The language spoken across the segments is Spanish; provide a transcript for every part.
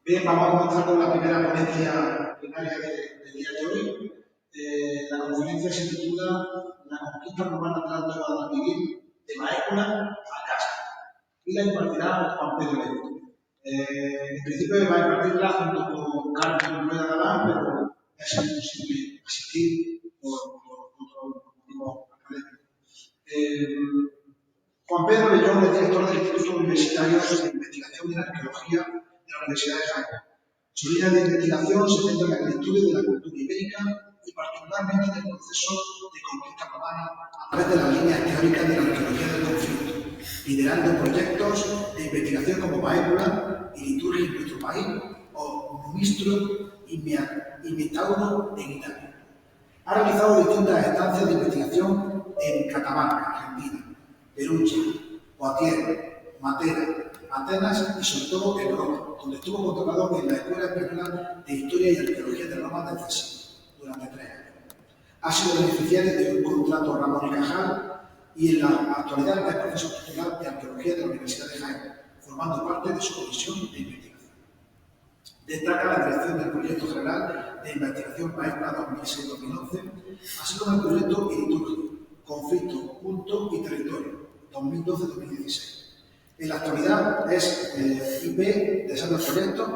Bien, vamos a comenzar con la primera ponencia plenaria del día de hoy. La conferencia se titula La conquista romana de la Alta Edad Civil, de Maécula a Casca, y la impartirá Juan Pedro Ledo. En principio va a impartirla junto con Carlos Rueda Galán, pero es imposible asistir por otro motivo académico. Juan Pedro León es director del Instituto Universitario de Investigación en Arqueología de la Universidad de Jaén. Su línea de investigación se centra en el estudio de la cultura ibérica y particularmente en el proceso de conquista romana a través de las líneas teóricas de la arqueología del conflicto, liderando proyectos de investigación como Baécula y Liturgia en nuestro país o Numistro y Metauro en Italia. Ha realizado distintas estancias de investigación en Catamarca, Argentina, Perugia, Poitiers, Matera, Atenas y sobre todo en Roma, donde estuvo contratado en la Escuela Española de Historia y Arqueología de Roma del CSIC durante 3 años. Ha sido beneficiario de un contrato Ramón y Cajal y en la actualidad es profesor titular de Arqueología de la Universidad de Jaén, formando parte de su comisión de investigación. Destaca la dirección del Proyecto General de Investigación Maécula 2006-2011, así como el proyecto Liturgia, Conflicto, Culto y Territorio 2012-2016. En la actualidad es IP de esos proyectos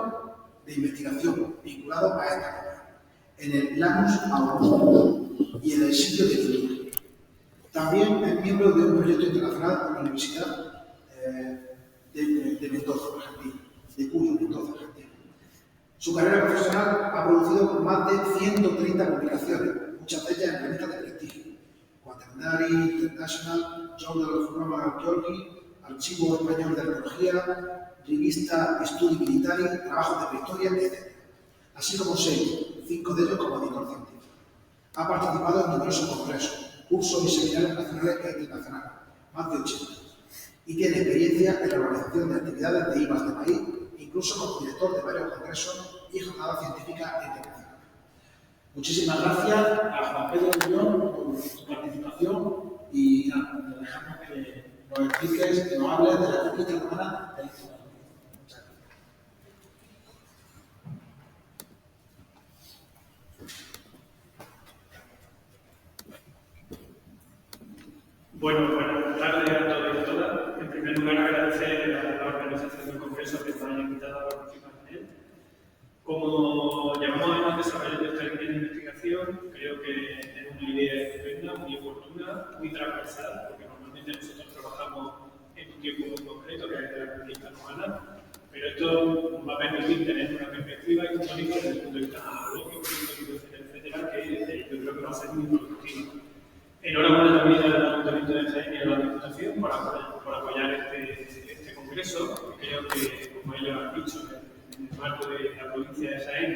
de investigación vinculados a esta área, en el Lanus Aurum y en el sitio de Liturgia. También es miembro de un proyecto internacional con la Universidad de Mendoza, Argentina, de Cuyo, Mendoza, Argentina. Su carrera profesional ha producido más de 130 publicaciones, muchas de ellas en revistas de prestigio: Quaternary International, Journal of Roman Archaeology, Archivo Español de Arqueología, Revista Studi Militari, Trabajos de Prehistoria, etc. Así como 6, 5 de ellos como editor científico. Ha participado en numerosos congresos, cursos y seminarios nacionales e internacionales, más de 80, y tiene experiencia en la organización de actividades de IVAs de país, incluso como director de varios congresos y jornadas científicas internacionales. Muchísimas gracias a Juan Pedro León por su participación y le dejamos que nos expliques, que nos hables de la conquista romana del Estado. Muchas gracias. Bueno, buenas tardes a todos y a todas. En primer lugar, agradecer a la organización del Congreso que nos haya invitado a participar en él. Como llevamos además desarrollando esta línea de investigación, creo que es una idea estupenda, muy oportuna, muy transversal, porque normalmente nosotros trabajamos en un tiempo muy concreto, que es de la conquista romana, pero esto nos va a permitir tener una perspectiva histórica desde el punto de vista antropológico, etcétera, que yo creo que va a ser muy productivo. Enhorabuena también al Ayuntamiento de Jaén y a la Diputación por apoyar este congreso. Creo que, como ellos han dicho, en el marco de la provincia de Jaén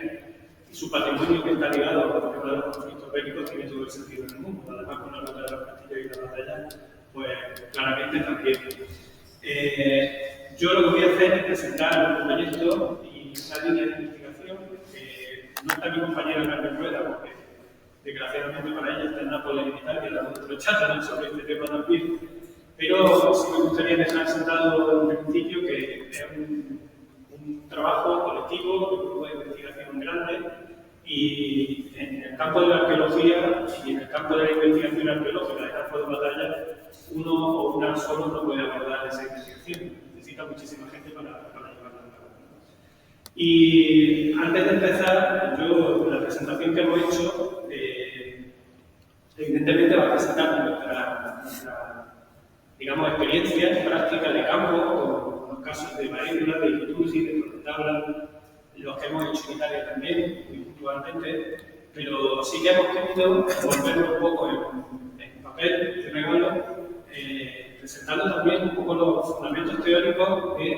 y su patrimonio que está ligado al tema de los conflictos bélicos tiene todo el sentido del mundo. Además, con la ruta de los castillos y la batalla, pues claramente también. Yo lo que voy a hacer es presentar un proyecto y una línea de investigación. No está mi compañera Carmen Rueda, porque desgraciadamente para ella está en Nápoles, en Italia, la otro chat sobre este tema también. Pero sí me gustaría dejar sentado en principio que es un trabajo colectivo, un grupo de investigación grande, y en el campo de la arqueología y en el campo de la investigación arqueológica de campo de batalla, uno o una solo no puede abordar esa investigación. Necesita muchísima gente para llevarla a cabo. Y antes de empezar, yo la presentación que hemos hecho, evidentemente va a presentar nuestra digamos, experiencia práctica de campo, con los casos de Baécula, de Liturgia, de Torretabla, los que hemos hecho en Italia también, muy puntualmente, pero sí que hemos querido volverlo un poco en papel de regalo, presentando también un poco los fundamentos teóricos de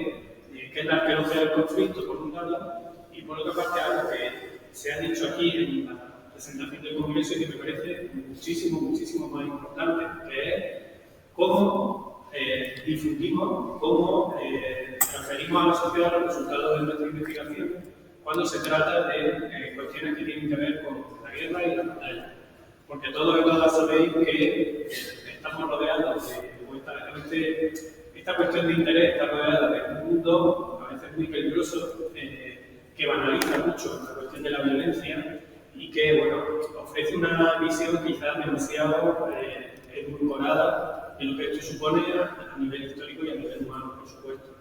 qué es la arqueología del conflicto, por un lado, y por otra parte algo que se ha dicho aquí en la presentación del Congreso y que me parece muchísimo más importante, que es cómo difundimos, cómo transferimos a la sociedad los resultados de nuestra investigación cuando se trata de cuestiones que tienen que ver con la guerra y la batalla. Porque todos y todas sabéis que estamos rodeados esta cuestión de interés está rodeada de un mundo a veces muy peligroso, que banaliza mucho la cuestión de la violencia y que, bueno, ofrece una visión quizás demasiado edulcorada de lo que esto supone a nivel histórico y a nivel humano, por supuesto.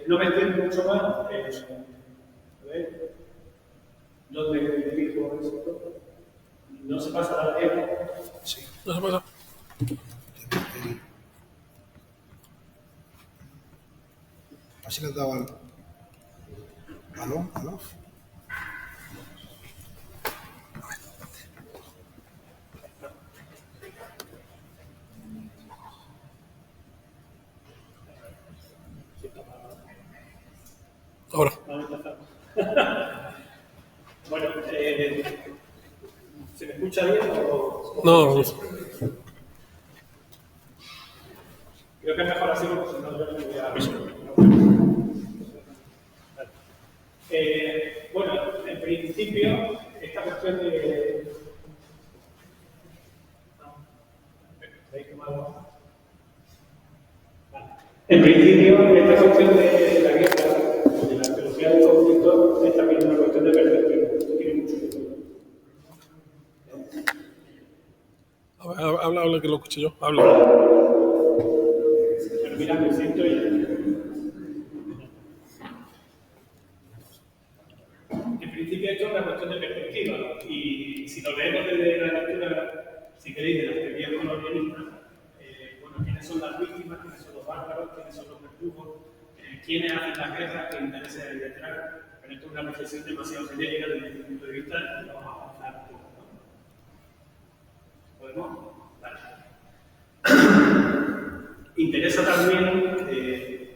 No me extiendo mucho más. A ver, ¿dónde dijo esto? ¿No se pasa la tiempo? Sí. No se pasa. Así le daba al off. Ahora. Bueno, ¿se me escucha bien o...? No. Creo que es mejor así porque si no yo no voy a... Bueno, en principio, esta cuestión de... ¿Veis qué malo? Vale. En principio, esta cuestión de la guerra, de la arqueología del conflicto, es también una cuestión de perspectiva. Esto tiene mucho que ver. Habla que lo escuché yo. Habla. Bueno, mira, me siento y... En principio esto es una cuestión de perspectiva y si lo leemos desde la lectura, si queréis, de las teorías colonialistas, bueno, quiénes son las víctimas, quiénes son los bárbaros, quiénes son los verdugos, quiénes hacen las guerras, qué intereses hay detrás, pero esto es una reflexión demasiado genérica desde mi punto de vista y vamos a avanzar un poco, ¿no? ¿Podemos? Vale. Interesa también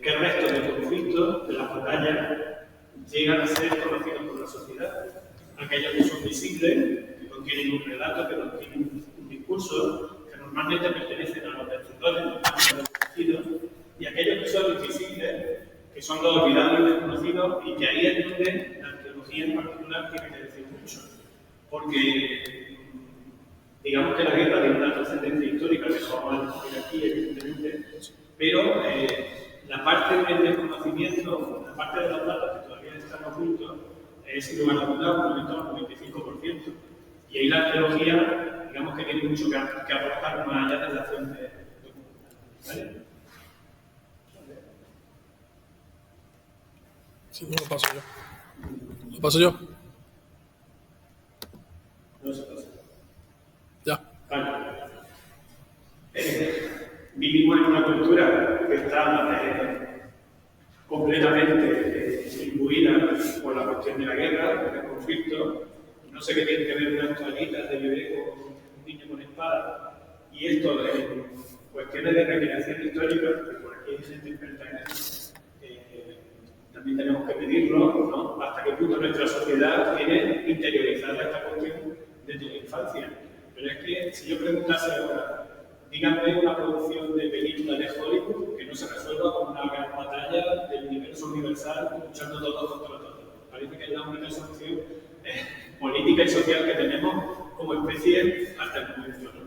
qué restos de conflictos, de las batallas, llegan a ser conocidos por la sociedad. Aquellos que son visibles, que contienen un relato, que contienen un discurso, que normalmente pertenecen a los vencedores, a los vencidos, y aquellos que son invisibles, que son los olvidados y desconocidos, y que ahí es donde la arqueología en particular tiene que decir mucho. Porque digamos que la guerra tiene una trascendencia histórica, que no vamos a discutir aquí, evidentemente, pero la parte del desconocimiento, la parte de los datos que todavía están ocultos, es sin lugar a dudas un momento al 95%. Y ahí la arqueología, digamos que tiene mucho que aportar más allá de la acción de documental. ¿Vale? Sí, no lo paso yo. ¿Lo paso yo? No se pasa. Ya. Vale. Vivimos en una cultura que está completamente imbuida por la cuestión de la guerra, del conflicto. No sé qué tiene que ver unas toallitas de bebé con un niño con espada. Y esto de cuestiones de recreación histórica, que por aquí hay gente experta en eso, también tenemos que pedirlo, ¿no? Hasta qué punto nuestra sociedad tiene interiorizada esta cuestión desde la infancia. Pero es que si yo preguntase ahora, díganme una producción de película de Hollywood que no se resuelva con una gran batalla del universo universal luchando todos contra todos. Parece que es la única solución política y social que tenemos como especie hasta el momento, ¿no?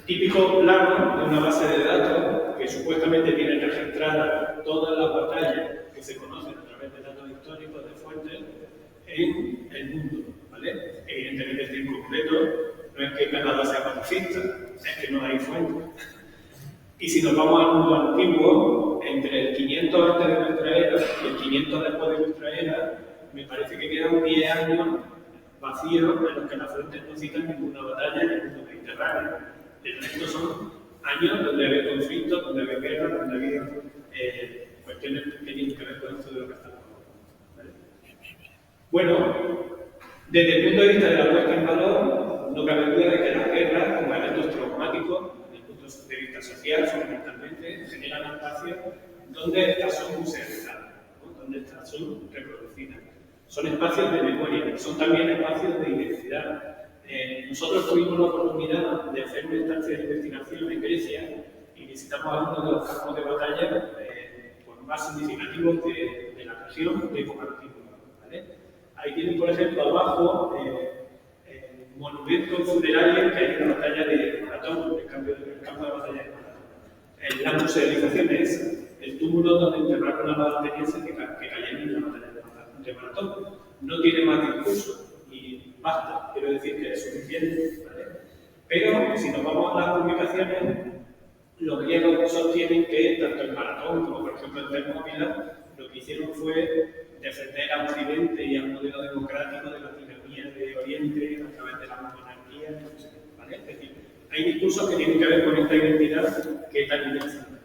Típico plano de una base de datos que supuestamente tiene registradas todas las batallas que se conocen a través de datos históricos de fuentes en el mundo, ¿vale? Evidentemente este incompleto, no es que Canadá sea pacifista, es que no hay fuentes. Y si nos vamos al mundo antiguo, entre el 500 antes de nuestra era y el 500 después de nuestra era, me parece que quedan 10 años vacíos en los que las fuentes no citan ninguna batalla en el mundo mediterráneo. El resto son años donde había conflictos, donde había guerras, donde había cuestiones que tienen que ver con esto de lo que estamos hablando, ¿vale? Bueno, desde el punto de vista de la puesta en valor, no cabe duda de que las guerras, como eventos traumáticos, desde el punto de vista social, fundamentalmente, generan espacios donde estas son musealizadas, ¿no? Donde estas son reproducidas. Son espacios de memoria, son también espacios de identidad. Nosotros tuvimos la oportunidad de hacer una estancia de investigación en Grecia y visitamos algunos de los campos de batalla pues, más significativos de la región de época antigua, ¿vale? Ahí tienen, por ejemplo, abajo monumentos funerarios que hay en la batalla de Maratón, el campo de batalla de Maratón. La musealización es esa. el túmulo donde enterraron a los atenienses que cayeron en la batalla de Maratón. No tiene más discurso y basta, quiero decir que es suficiente, ¿vale? Pero si nos vamos a las publicaciones, los griegos sostienen que tanto en Maratón como por ejemplo en Termópilas lo que hicieron fue defender a Occidente y al modelo democrático de la tiranía de Oriente a través de la monarquía, ¿vale? Es decir, hay discursos que tienen que ver con esta identidad que es tan interesante.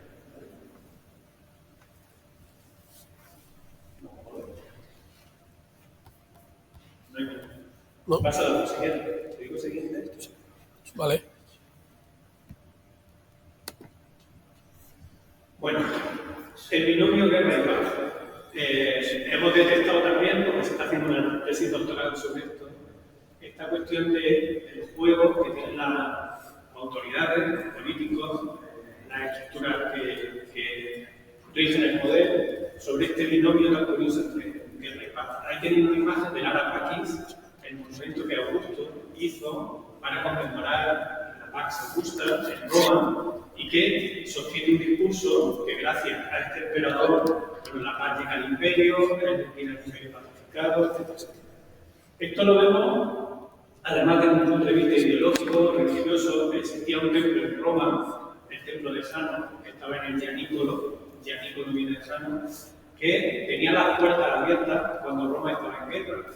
No hay nada. No. Pasa a lo siguiente. ¿Te digo siguiente? Vale. Bueno, el binomio guerra y paz. Hemos detectado también, porque se está haciendo una tesis doctoral sobre esto, esta cuestión del juego que tienen las autoridades, los políticos, las estructuras que rigen el poder, sobre este binomio tan curioso entre guerra y paz. Hay tenido una imagen del Ara Pacis, el monumento que Augusto hizo para conmemorar la Pax Augusta en Roma, y que sostiene un discurso que gracias a este emperador, bueno, la paz llega al imperio, el imperio pacificado, etc. Esto lo vemos, además de un punto de vista ideológico, religioso. Existía un templo en Roma, el templo de Sano, que estaba en el Gianicolo viene de Sano, que tenía las puertas abiertas cuando Roma estaba en guerra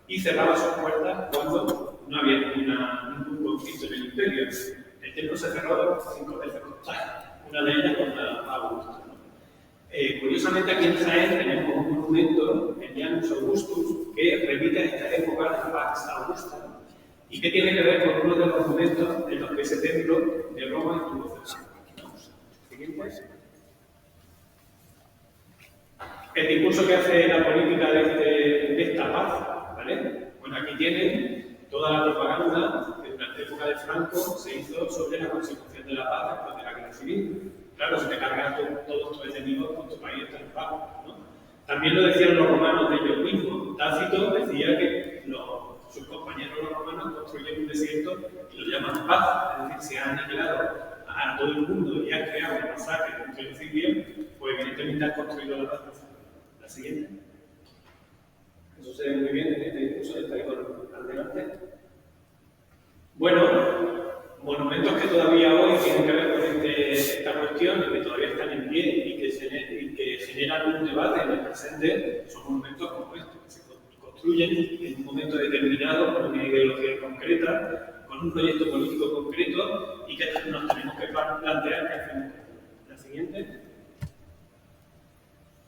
y cerraba sus puertas cuando no había ningún conflicto en el imperio. El templo se cerró 5 veces contra una de ellas contra Augusto, ¿no? Curiosamente, aquí en Jaén tenemos un monumento, el Janus Augustus, que remite a esta época de la Pax Augusta y que tiene que ver con uno de los momentos en los que ese templo de Roma estuvo cerrado. Siguiente. El discurso que hace la política de esta paz, ¿vale? Bueno, aquí tienen toda la propaganda que durante la época de Franco se hizo sobre la consecución de la paz después de la guerra civil. Claro, si te cargas todos tus enemigos, pues tu país está en paz, ¿no? También lo decían los romanos de ellos mismos. Tácito decía que sus compañeros los romanos construyen un desierto y lo llaman paz, es decir, se han aniquilado a todo el mundo y han creado un masacre contra el civil, pues evidentemente han construido la paz. La siguiente. Eso se ve muy bien en este discurso que está ahí al delante. Bueno, monumentos que todavía hoy tienen que ver con esta cuestión y que todavía están en pie y que generan un debate en el presente, son monumentos como estos, que se construyen en un momento determinado con una ideología concreta, con un proyecto político concreto y que nos tenemos que plantear qué hacemos. La siguiente.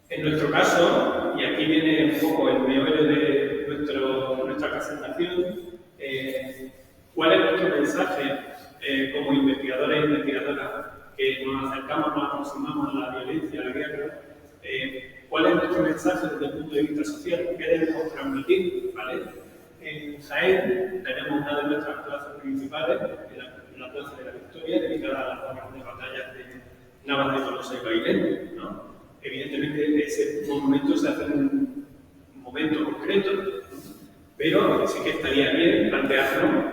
En nuestro caso, y aquí viene un poco el meollo de nuestra presentación, ¿cuál es nuestro mensaje como investigadores e investigadoras que nos acercamos, nos aproximamos a la violencia, a la guerra? ¿Cuál es nuestro mensaje desde el punto de vista social? ¿Qué debemos transmitir? ¿Vale? En Jaén tenemos una de nuestras plazas principales, la Plaza de la Victoria, dedicada a las grandes batallas de Navas de Tolosa y Bailén, ¿no? Evidentemente, ese monumento se hace en un momento concreto, pero sí que estaría bien plantearnos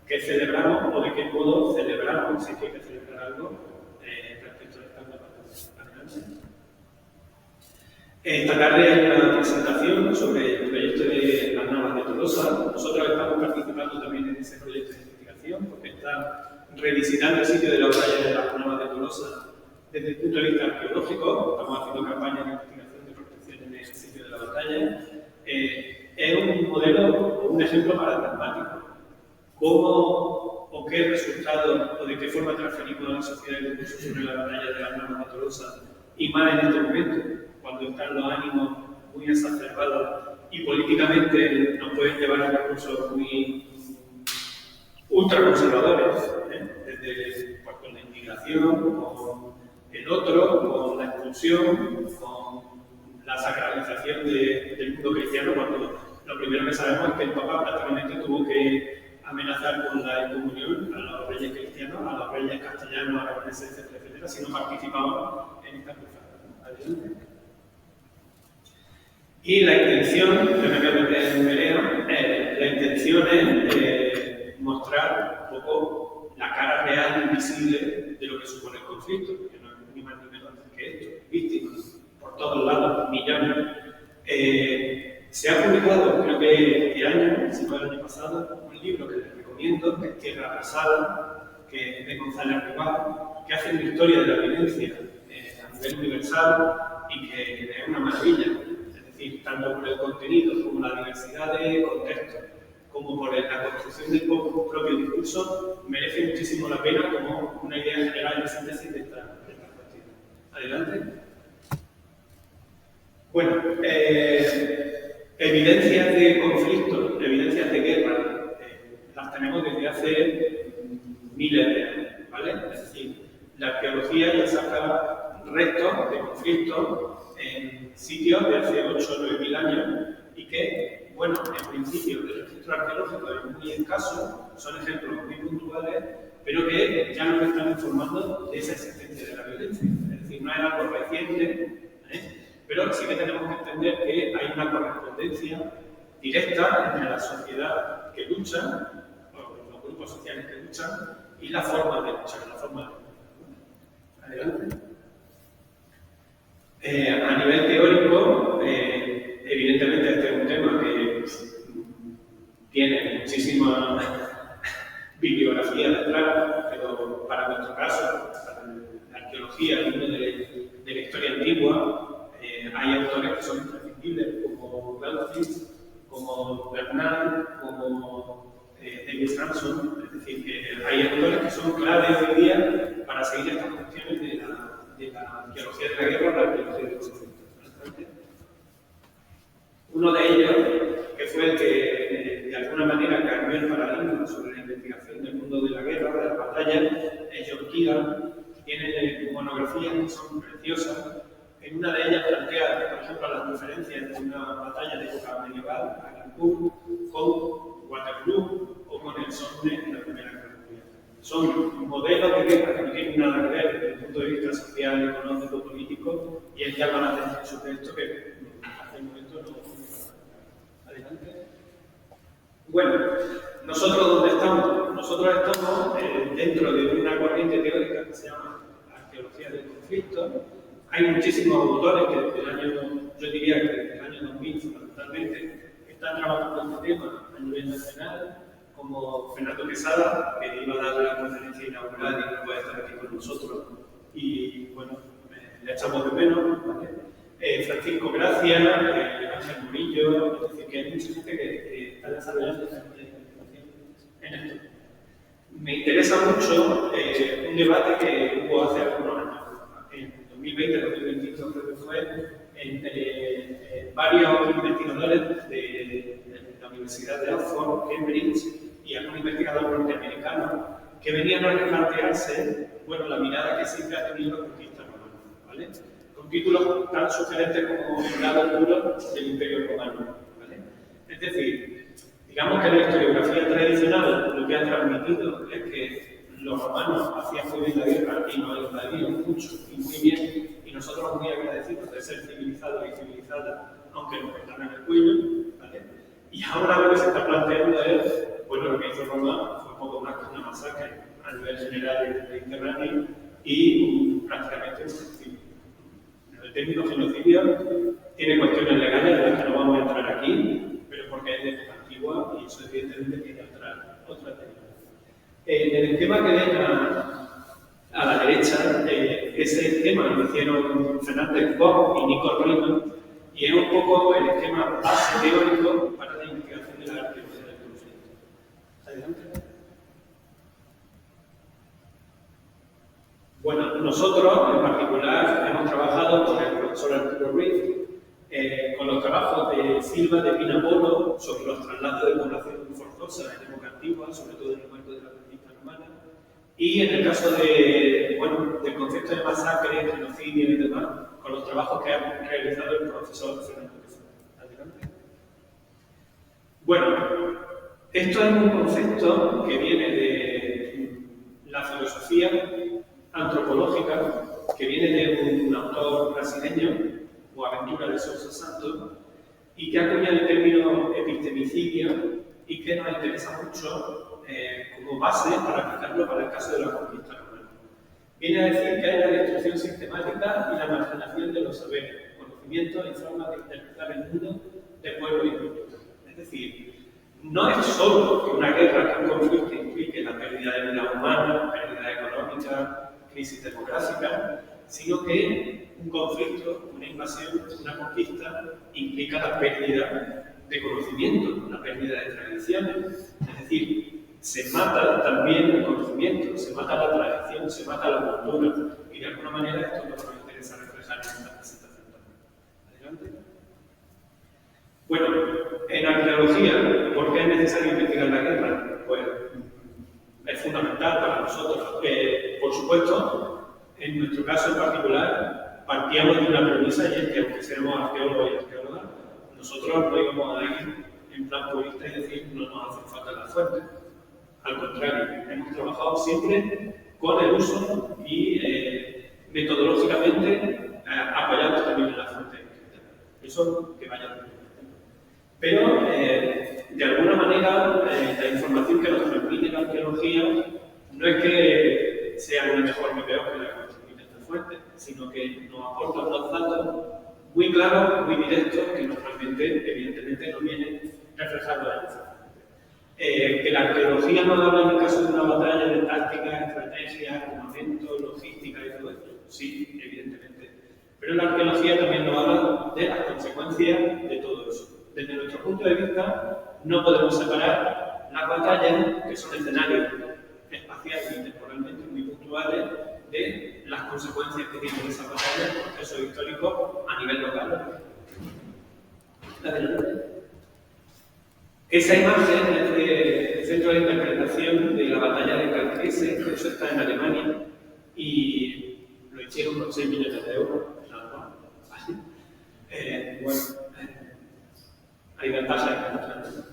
qué celebramos o de qué modo celebramos, si hay que celebrar algo respecto a esta batalla. Esta tarde hay una presentación sobre el proyecto de las Navas de Tolosa. Nosotros estamos participando también en ese proyecto de investigación porque está revisitando el sitio de la batalla de las Navas de Tolosa desde el punto de vista arqueológico. Estamos haciendo campañas de investigación de protección en el sitio de la batalla. Es un modelo o un ejemplo paradigmático. ¿Cómo o qué resultados o de qué forma transferimos a la sociedad el discurso sobre la batalla de las Navas de Tolosa? Y más en este momento, cuando están los ánimos muy exacerbados y políticamente nos pueden llevar a recursos muy ultraconservadores, desde pues, con la inmigración, con el otro, con la expulsión, con la sacralización del mundo cristiano, cuando lo primero que sabemos es que el Papa prácticamente tuvo que amenazar con la incomunión a los reyes cristianos, a los reyes castellanos, aragoneses, etcétera, si no participaban en esta cruzada. Adelante. Y la intención, yo me voy a meter en vereda, la intención es mostrar un poco la cara real, invisible, de lo que supone el conflicto, que no es ni más ni menos que esto, víctimas todos lados, millones. Se ha publicado, creo que este año, si no el año pasado, un libro que les recomiendo, que es Tierra Arrasada, que es de González Arribal, que hace una historia de la violencia a nivel universal y que es una maravilla. Es decir, tanto por el contenido como la diversidad de contextos, como por la construcción del propio discurso, merece muchísimo la pena como una idea general de síntesis de esta cuestión. Adelante. Bueno, evidencias de conflicto, evidencias de guerra, las tenemos desde hace miles de años, ¿vale? Es decir, la arqueología ya saca restos de conflictos en sitios de hace 8 o 9 mil años y que, bueno, en principio el registro arqueológico es muy escaso, son ejemplos muy puntuales, pero que ya nos están informando de esa existencia de la violencia. Es decir, no es algo reciente, pero sí que tenemos que entender que hay una correspondencia directa entre la sociedad que lucha, o los grupos sociales que luchan, y la forma de luchar, la forma de... Adelante. A nivel teórico, evidentemente este es un tema que tiene muchísima bibliografía detrás, pero para nuestro caso, para la arqueología, el mundo de la historia antigua, hay autores que son imprescindibles, como Glaucus, como Bernard, como David Samson. Es decir, que hay autores que son claves hoy día para seguir estas cuestiones de la arqueología de la guerra o la arqueología de los conflictos. Uno de ellos, que fue el que de alguna manera cambió el paradigma sobre la investigación del mundo de la guerra, de las batallas, es John Keegan, que tiene monografías que son preciosas. En una de ellas plantea, por ejemplo, las diferencias entre una batalla de época medieval, Agincourt, con Waterloo o con el Somme en la Primera Guerra Mundial. Son modelos de guerra que no tienen nada que ver desde el punto de vista social, económico, político, y él llama la atención sobre esto que hasta el momento no. Adelante. Bueno, ¿nosotros dónde estamos? Nosotros estamos dentro de una corriente teórica que se llama arqueología del conflicto. Hay muchísimos autores que desde el año, yo diría que desde el año 2000 fundamentalmente, están trabajando este tema a nivel nacional, como Fernando Quesada, que iba a dar la conferencia inaugural y no puede estar aquí con nosotros, y bueno, le echamos de menos, ¿vale? Francisco Gracia, Ángel Murillo, es decir, que hay mucha gente que está desarrollando esta investigación en esto. Me interesa mucho un debate que hubo hace algunos años. 2020-2021 creo que fue, entre varios investigadores de la Universidad de Oxford, Cambridge, y algún investigador norteamericano que venían a replantearse, bueno, la mirada que siempre ha tenido la conquista romana, ¿vale? Con títulos tan sugerentes como El lado oscuro del Imperio Romano, ¿vale? Es decir, digamos que la historiografía tradicional lo que ha transmitido es que los romanos hacían muy bien la guerra y nos invadieron mucho y muy bien, y nosotros muy agradecidos de ser civilizados y civilizadas, aunque nos cortaran el cuello, ¿vale? Y ahora lo que se está planteando es, bueno, lo que hizo Roma fue un poco más que una masacre a nivel general del Mediterráneo y prácticamente un genocidio. El término genocidio tiene cuestiones legales de las que no vamos a entrar aquí, pero porque es de época antigua y eso evidentemente tiene otra técnica. El tema que ven a la derecha, ese tema lo hicieron Fernández Bock y Nico Riemann, y es un poco el esquema base teórico para la investigación de la arqueología del conflicto. Adelante. Bueno, nosotros en particular hemos trabajado con el profesor Arturo Ruiz, con los trabajos de Silva de Pinapolo sobre los traslados de población forzosa en época antigua, sobre todo en el marco de la conquista romana, y en el caso de, bueno, del concepto de masacre, genocidio y demás, con los trabajos que ha realizado el profesor Fernando Quesada. Adelante. Bueno, esto es un concepto que viene de la filosofía antropológica, que viene de un autor brasileño, Boaventura de Sousa Santos, y que acuña el término epistemicidio y que nos interesa mucho como base para aplicarlo para el caso de la conquista romana. Viene a decir que hay la destrucción sistemática y la marginación de los saberes, conocimientos conocimiento y formas de interpretar el mundo de pueblo y cultura. Es decir, no es solo que una guerra, que un conflicto implique la pérdida de vida humana, pérdida económica, crisis demográfica, sino que un conflicto, una invasión, una conquista implica la pérdida de conocimiento, la pérdida de tradiciones. Es decir, se mata también el conocimiento, se mata la tradición, se mata la cultura. Y de alguna manera esto es lo que nos interesa reflejar en esta presentación también. Adelante. Bueno, en arqueología, ¿por qué es necesario investigar la guerra? Pues es fundamental para nosotros. Por supuesto, en nuestro caso en particular, partíamos de una premisa y es que aunque seamos arqueólogos y arqueólogas, nosotros no íbamos a ir en plan purista y decir no nos hacen falta las fuentes. Al contrario, hemos trabajado siempre con el uso y metodológicamente apoyados también en las fuentes. Eso que vaya bien. Pero, de alguna manera, la información que nos transmite la arqueología no es que sea ni mejor ni peor que la que nos transmite esta fuente, sino que nos aporta unos datos muy claros, muy directos, que normalmente, evidentemente, no vienen reflejados en esa fuente. Que la arqueología nos habla en el caso de una batalla de táctica, estrategia, armamento, logística y todo esto. Sí, evidentemente. Pero la arqueología también nos habla de las consecuencias de todo eso. Desde nuestro punto de vista, no podemos separar las batallas, que son escenarios espaciales y temporalmente muy puntuales, de las consecuencias que tienen esas batallas en procesos históricos a nivel local. Esa imagen es del Centro de Interpretación de la Batalla de Calcese, que eso está en Alemania, y lo hicieron con 6 millones de euros. Bueno, hay ventajas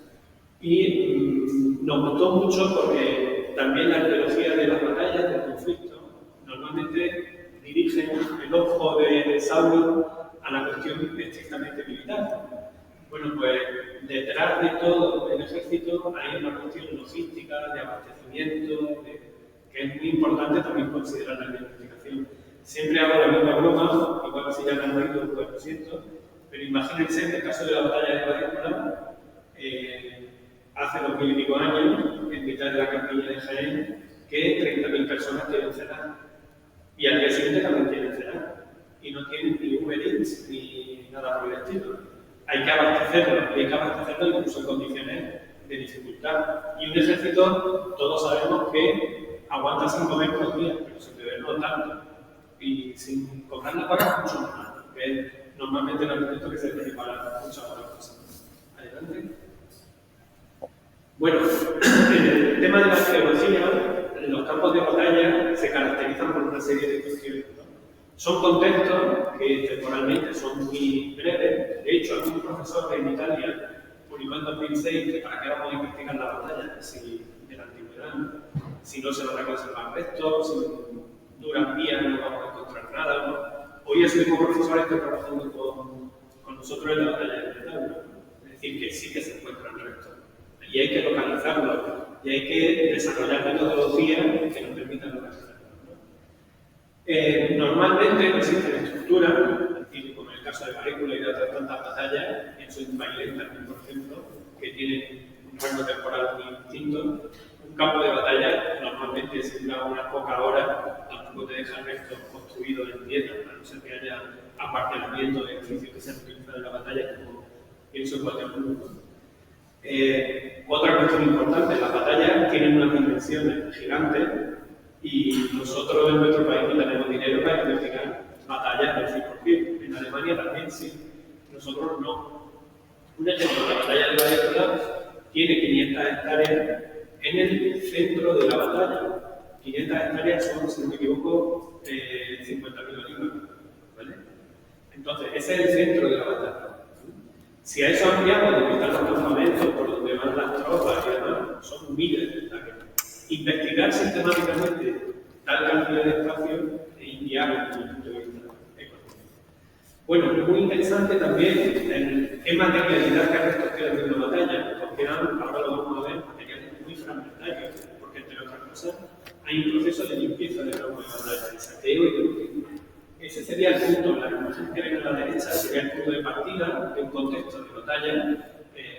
y nos gustó mucho porque también la arqueología de las batallas, del conflicto, normalmente dirigen el ojo de Saulo a la cuestión estrictamente militar. Bueno, pues detrás de todo el ejército hay una cuestión logística, de abastecimiento, que es muy importante también considerar la identificación. Siempre hago la misma broma, igual si ya me han oído, pues lo siento, pero imagínense en el caso de la batalla de Guadalajara, hace 2000 y pico años, en mitad de la campiña de Jaén, que 30.000 personas quieren cenar. Y al día siguiente también quieren cenar. Y no tienen ni Uber Eats ni nada por el estilo. Hay que abastecerlo incluso en condiciones de dificultad. Y un ejército, todos sabemos que aguanta sin comer unos días, pero sin beber no tanto. Y sin cobrar la paga mucho más, que es normalmente el argumento que se tiene para muchas otras cosas. Adelante. Bueno, en el tema de la arqueología, los campos de batalla se caracterizan por una serie de cuestiones, ¿no? Son contextos que temporalmente son muy breves. De hecho, algún profesor en Italia publicó en 2006 que para qué vamos a investigar la batalla de la antigüedad, si no se van a conservar restos, si duran días no vamos a encontrar nada, ¿no? Hoy ese mismo profesor está trabajando con nosotros en la batalla de Bretaña, ¿no? Es decir, que sí que se encuentran restos. Y hay que localizarlos, y hay que desarrollar metodologías que nos permitan localizarlos, ¿no? Normalmente no existen estructuras, es decir, como en el caso de Parícula y de otras tantas batallas, pienso en Bailén también, por ejemplo, que tienen un rango temporal muy distinto. Un campo de batalla normalmente se dura unas pocas horas, tampoco te dejan restos construidos en piedra, a no ser que haya apartelamiento de edificios que se han utilizado en la batalla, como pienso en Guatemala. Otra cuestión importante, las batallas tienen unas dimensiones gigantes y nosotros en nuestro país no tenemos dinero para investigar batallas del 100%. En Alemania también sí, nosotros no. Un ejemplo, la batalla de Guadalajara tiene 500 hectáreas en el centro de la batalla. 500 hectáreas son, si no me equivoco, 50.000 olivas, ¿vale? Entonces, ese es el centro de la batalla. Si a eso ampliamos donde están los campamentos, por donde van las tropas y demás, son miles de hectáreas. Investigar sistemáticamente tal cantidad de espacio es inviable desde el punto de vista económico. Bueno, muy interesante también el qué materialidad que restos quedan de una batalla, porque ahora lo vamos a ver, materiales muy fragmentarios, porque entre otras cosas hay un proceso de limpieza de campo de batalla, de saqueo y de logística. Ese sería el punto, la imagen que ven a la derecha sería el punto de partida de un contexto de batalla.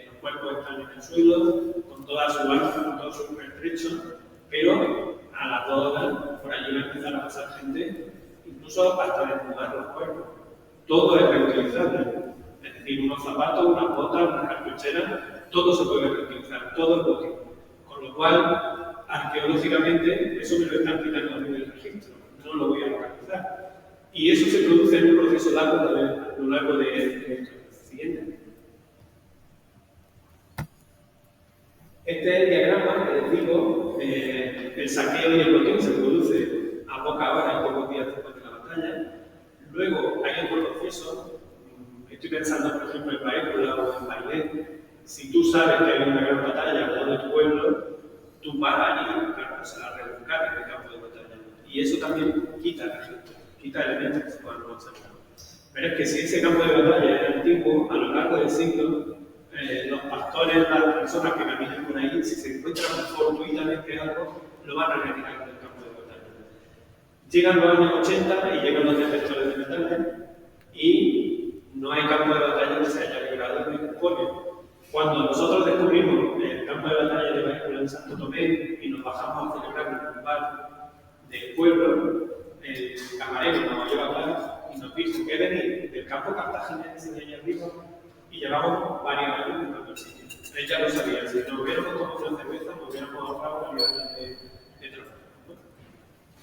Los cuerpos están en el suelo, con toda su alza, con todo su pertrecho, pero a las 2 horas por allí va a empezar a pasar gente, incluso hasta desnudar los cuerpos. Todo es reutilizable, es decir, unos zapatos, unas botas, unas cartucheras, todo se puede reutilizar, todo es útil. Con lo cual, arqueológicamente, eso me lo están quitando a mí del registro, no lo voy a localizar. Y eso se produce en un proceso largo a lo largo de esto. Siguiente. Este es el diagrama que les digo, el saqueo y el botín se produce a poca hora y pocos días después de la batalla. Luego hay otro proceso, estoy pensando por ejemplo en Paécula o en Bailén. Si tú sabes que hay una gran batalla al lado de tu pueblo, tú vas allí a rebuscar en el campo de batalla. Y eso también quita registro, quita elementos que se puedan observar. Pero es que si ese campo de batalla era antiguo, a lo largo del siglo, los pastores, las personas que caminan por ahí, si se encuentran fortuitamente algo, lo van a retirar del campo de batalla. Llegan los años 80 y llegan los detectores de metales y no hay campo de batalla que se haya liberado de cuspodio. Cuando nosotros descubrimos el campo de batalla de Baécula en Santo Tomé y nos bajamos a celebrar un bar del pueblo, el camarero nos lleva a hablar y nos dijo que venir del campo cartaginense de allá arriba y llevamos varios años buscando el sitio. Él ya lo sabía, si nos hubiéramos tomado una cerveza, nos hubiéramos ahorrado varios años de trabajo.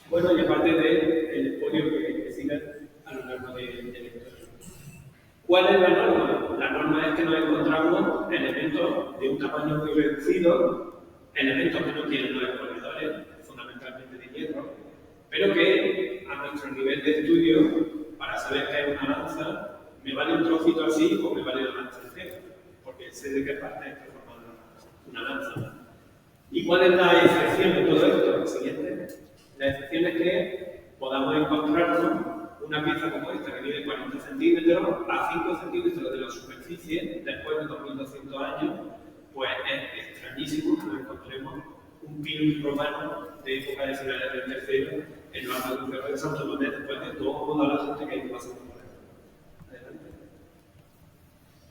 Bueno, y aparte del expolio que sigue a lo largo de la historia. ¿Cuál es la norma? La norma es que nos encontramos elementos de un tamaño muy reducido, elementos que no tienen los exponedores, fundamentalmente de hierro, pero que a nuestro nivel de estudio, para saber que es una lanza, me vale un trocito así o me vale la lanza entera, porque sé de qué parte está formando una lanza. ¿Y cuál es la excepción de todo esto? Lo siguiente. La excepción es que podamos encontrarnos una pieza como esta, que mide 40 centímetros, a 5 centímetros de la superficie, después de 2200 años, pues es extrañísimo que nos encontremos un pirus romano de época de Ciudad del III en los alrededores de Santo Tomé, después de toda la gente que ha ido pasando por ahí. Adelante.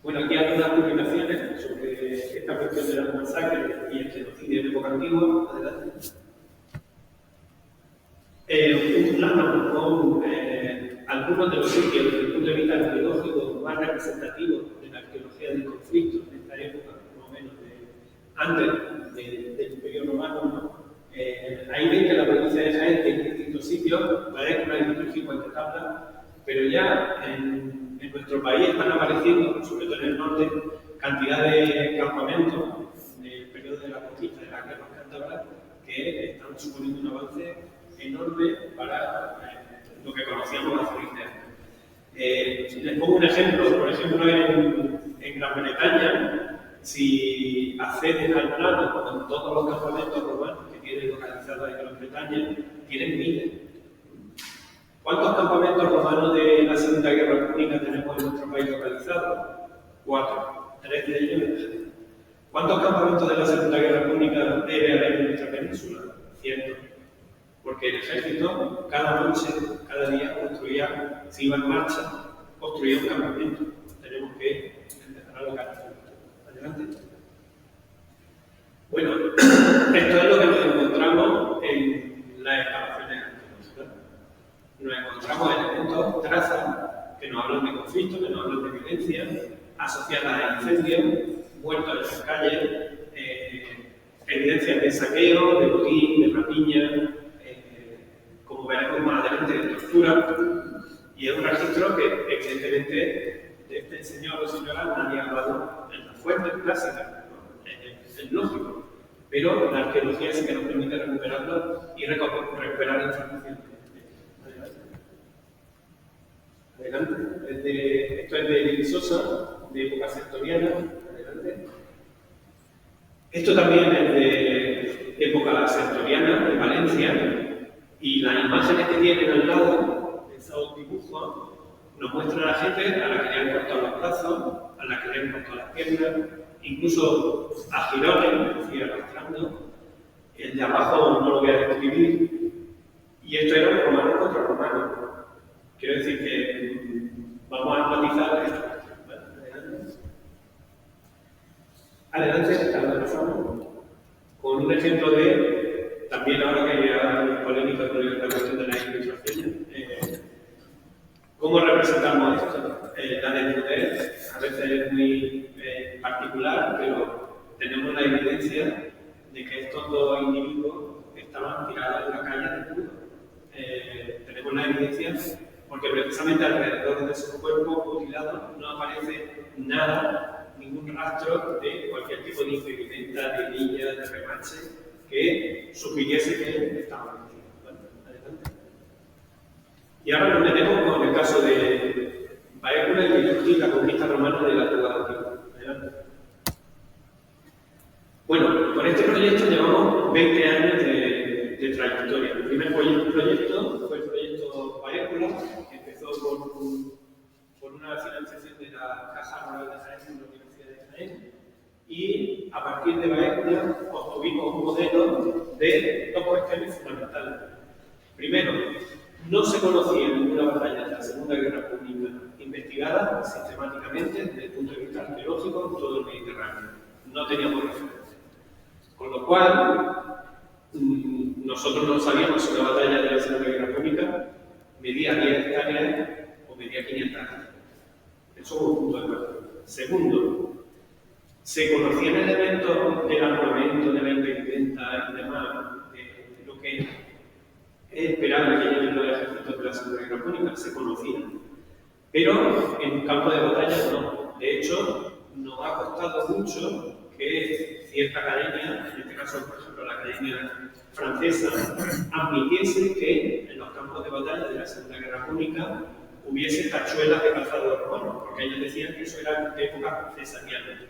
Bueno, aquí hay algunas publicaciones sobre esta cuestión de las masacres y el genocidio en época antigua. Adelante. Un plano con algunos de los sitios desde el punto de vista arqueológico más representativos de la arqueología del conflicto en esta época, más o menos antes del Imperio Romano, ¿no? Ahí ven que la provincia de Jaén tiene distintos sitios, Baécula y litúrgico en tabla, pero ya en nuestro país están apareciendo, sobre todo en el norte, cantidad de campamentos del periodo de la conquista de las guerras cántabras que están suponiendo un avance enorme para lo que conocíamos hace 20 años. Les pongo un ejemplo, por ejemplo en Gran Bretaña, si accedes al plano con todos los campamentos romanos que tienen localizados en Gran Bretaña, tienen miles. ¿Cuántos campamentos romanos de la Segunda Guerra Púnica tenemos en nuestro país localizados? 4. 3 de ellos en Jaén. ¿Cuántos campamentos de la Segunda Guerra Púnica debe haber en nuestra península? 100. Porque el ejército, cada noche, cada día construía, si iba en marcha, construía un campamento. Tenemos que empezar a localizar. Adelante. Bueno, esto es lo que nos encontramos en las excavaciones arqueológicas. Nos encontramos elementos, trazas, que nos hablan de conflicto, que nos hablan de violencia, asociadas a incendios, muertos en las calles, evidencias de saqueo, de botín, de rapiña, como veremos más adelante, de tortura, y es un registro que evidentemente de este señor o señora nadie ha hablado en las fuentes clásicas, ¿no? Es lógico, pero la arqueología sí que nos permite recuperarlo y recuperar información. Adelante. Esto es de Visosa, de época sertoriana. Adelante. Esto también es de época sertoriana, de Valencia. Y las imágenes que tienen al lado de esos dibujos nos muestran a la gente a la que le han cortado los brazos, a la que le han cortado las piernas, incluso a jirones, es decir, arrastrando. El de abajo no lo voy a describir. Y esto era romano contra romano, Quiero decir que vamos a matizar esto. Adelante, pasamos con un ejemplo de, también ahora que hay polémica con la cuestión de las ilustraciones, ¿cómo representamos esto? La desnudez a veces es muy particular, pero tenemos la evidencia de que estos dos individuos estaban tirados en la calle desnudos. Tenemos la evidencia porque precisamente alrededor de sus cuerpos mutilados no aparece nada, ningún rastro de cualquier tipo de impedimenta, de herilla, de remache que sugiriese que estaban vestidos. Bueno, adelante. Y ahora nos metemos con el caso de Baécula y Liturgia y la conquista romana de la Antigua Antigua. Adelante. Bueno, con este proyecto llevamos 20 años de trayectoria. El primer proyecto fue el proyecto Baécula, que empezó por una financiación de la Caja Rural de Jaén en la Universidad de Jaén, y a partir de Baécula obtuvimos un modelo de dos cuestiones fundamentales. Primero, no se conocía ninguna batalla de la Segunda Guerra Púnica investigada sistemáticamente desde el punto de vista arqueológico en todo el Mediterráneo. No teníamos referencia. Con lo cual, nosotros no sabíamos si una batalla de la Segunda Guerra Púnica medía 10 hectáreas o medía 500 hectáreas. Eso es un punto de partida. Segundo, se conocían elementos del armamento, de la impedimenta y demás, de lo que es esperable que lleven los ejércitos de la Segunda Guerra Púnica, se conocían. Pero en un campo de batalla no. De hecho, nos ha costado mucho que cierta academia, en este caso, por ejemplo, la Academia Francesa, admitiese que en los campos de batalla de la Segunda Guerra Púnica hubiese tachuelas de calzado romano, porque ellos decían que eso era de época cesariana,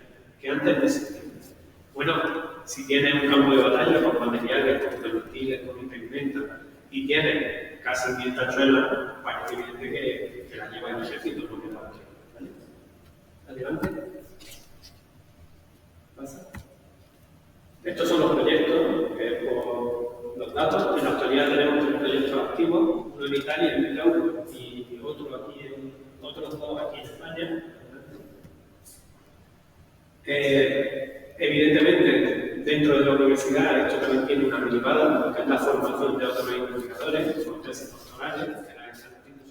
que antes no existía. Bueno, si tienes un campo de batalla con materiales, con proyectiles, con impedimenta, y tienes casi 100 tachuelas, parece evidente que las lleva el ejército, no que la ¿vale? Adelante. ¿Pasa? Estos son los proyectos, por los datos. En la actualidad tenemos 3 proyectos activos, uno en Italia, en Milán, y otros dos aquí en España. Evidentemente, dentro de la universidad, esto también tiene una derivada, que es la formación de otros investigadores, con tesis doctorales, que la están haciendo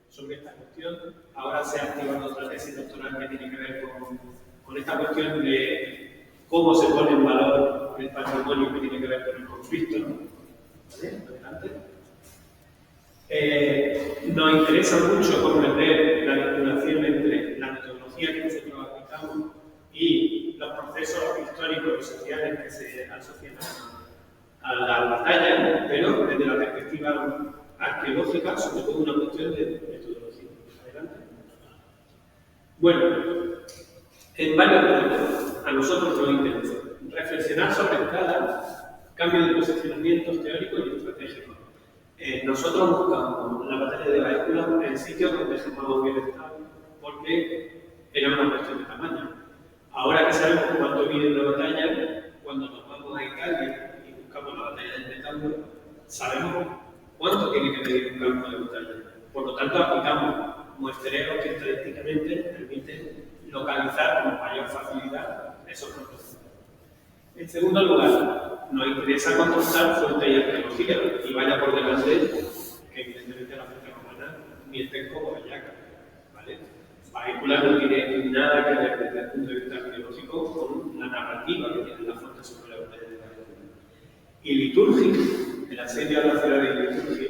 sobre esta cuestión. Ahora se ha activado otra tesis doctoral que tiene que ver con esta cuestión de cómo se pone en valor el patrimonio que tiene que ver con el conflicto. ¿Vale? Adelante. Nos interesa mucho comprender la vinculación entre la metodología que nosotros aplicamos y los procesos históricos y sociales que se asocian a la batalla, pero desde la perspectiva arqueológica, sobre todo una cuestión de metodología. Adelante. Bueno, en varios puntos a nosotros nos interesa reflexionar sobre cada cambio de posicionamientos teóricos y estratégicos. Nosotros buscamos la batalla de Baécula en sitios donde jamás hubiera estado, porque era una cuestión de tamaño. Ahora que sabemos cuánto mide una batalla, cuando nos vamos a Italia y buscamos la batalla del Metallo, sabemos cuánto tiene que medir un campo de batalla. Por lo tanto, aplicamos muestreos que estadísticamente permiten localizar con mayor facilidad esos procesos. En segundo lugar, nos interesa contrastar fuente y arqueología, y vaya por delante que evidentemente la fuente romana miente como bellaca, ¿vale? Baécula no tiene nada que ver desde el punto de vista arqueológico con la narrativa que tiene la fuente sobre la batalla de Baécula. Y Liturgia, el asedio a la ciudad de Liturgia,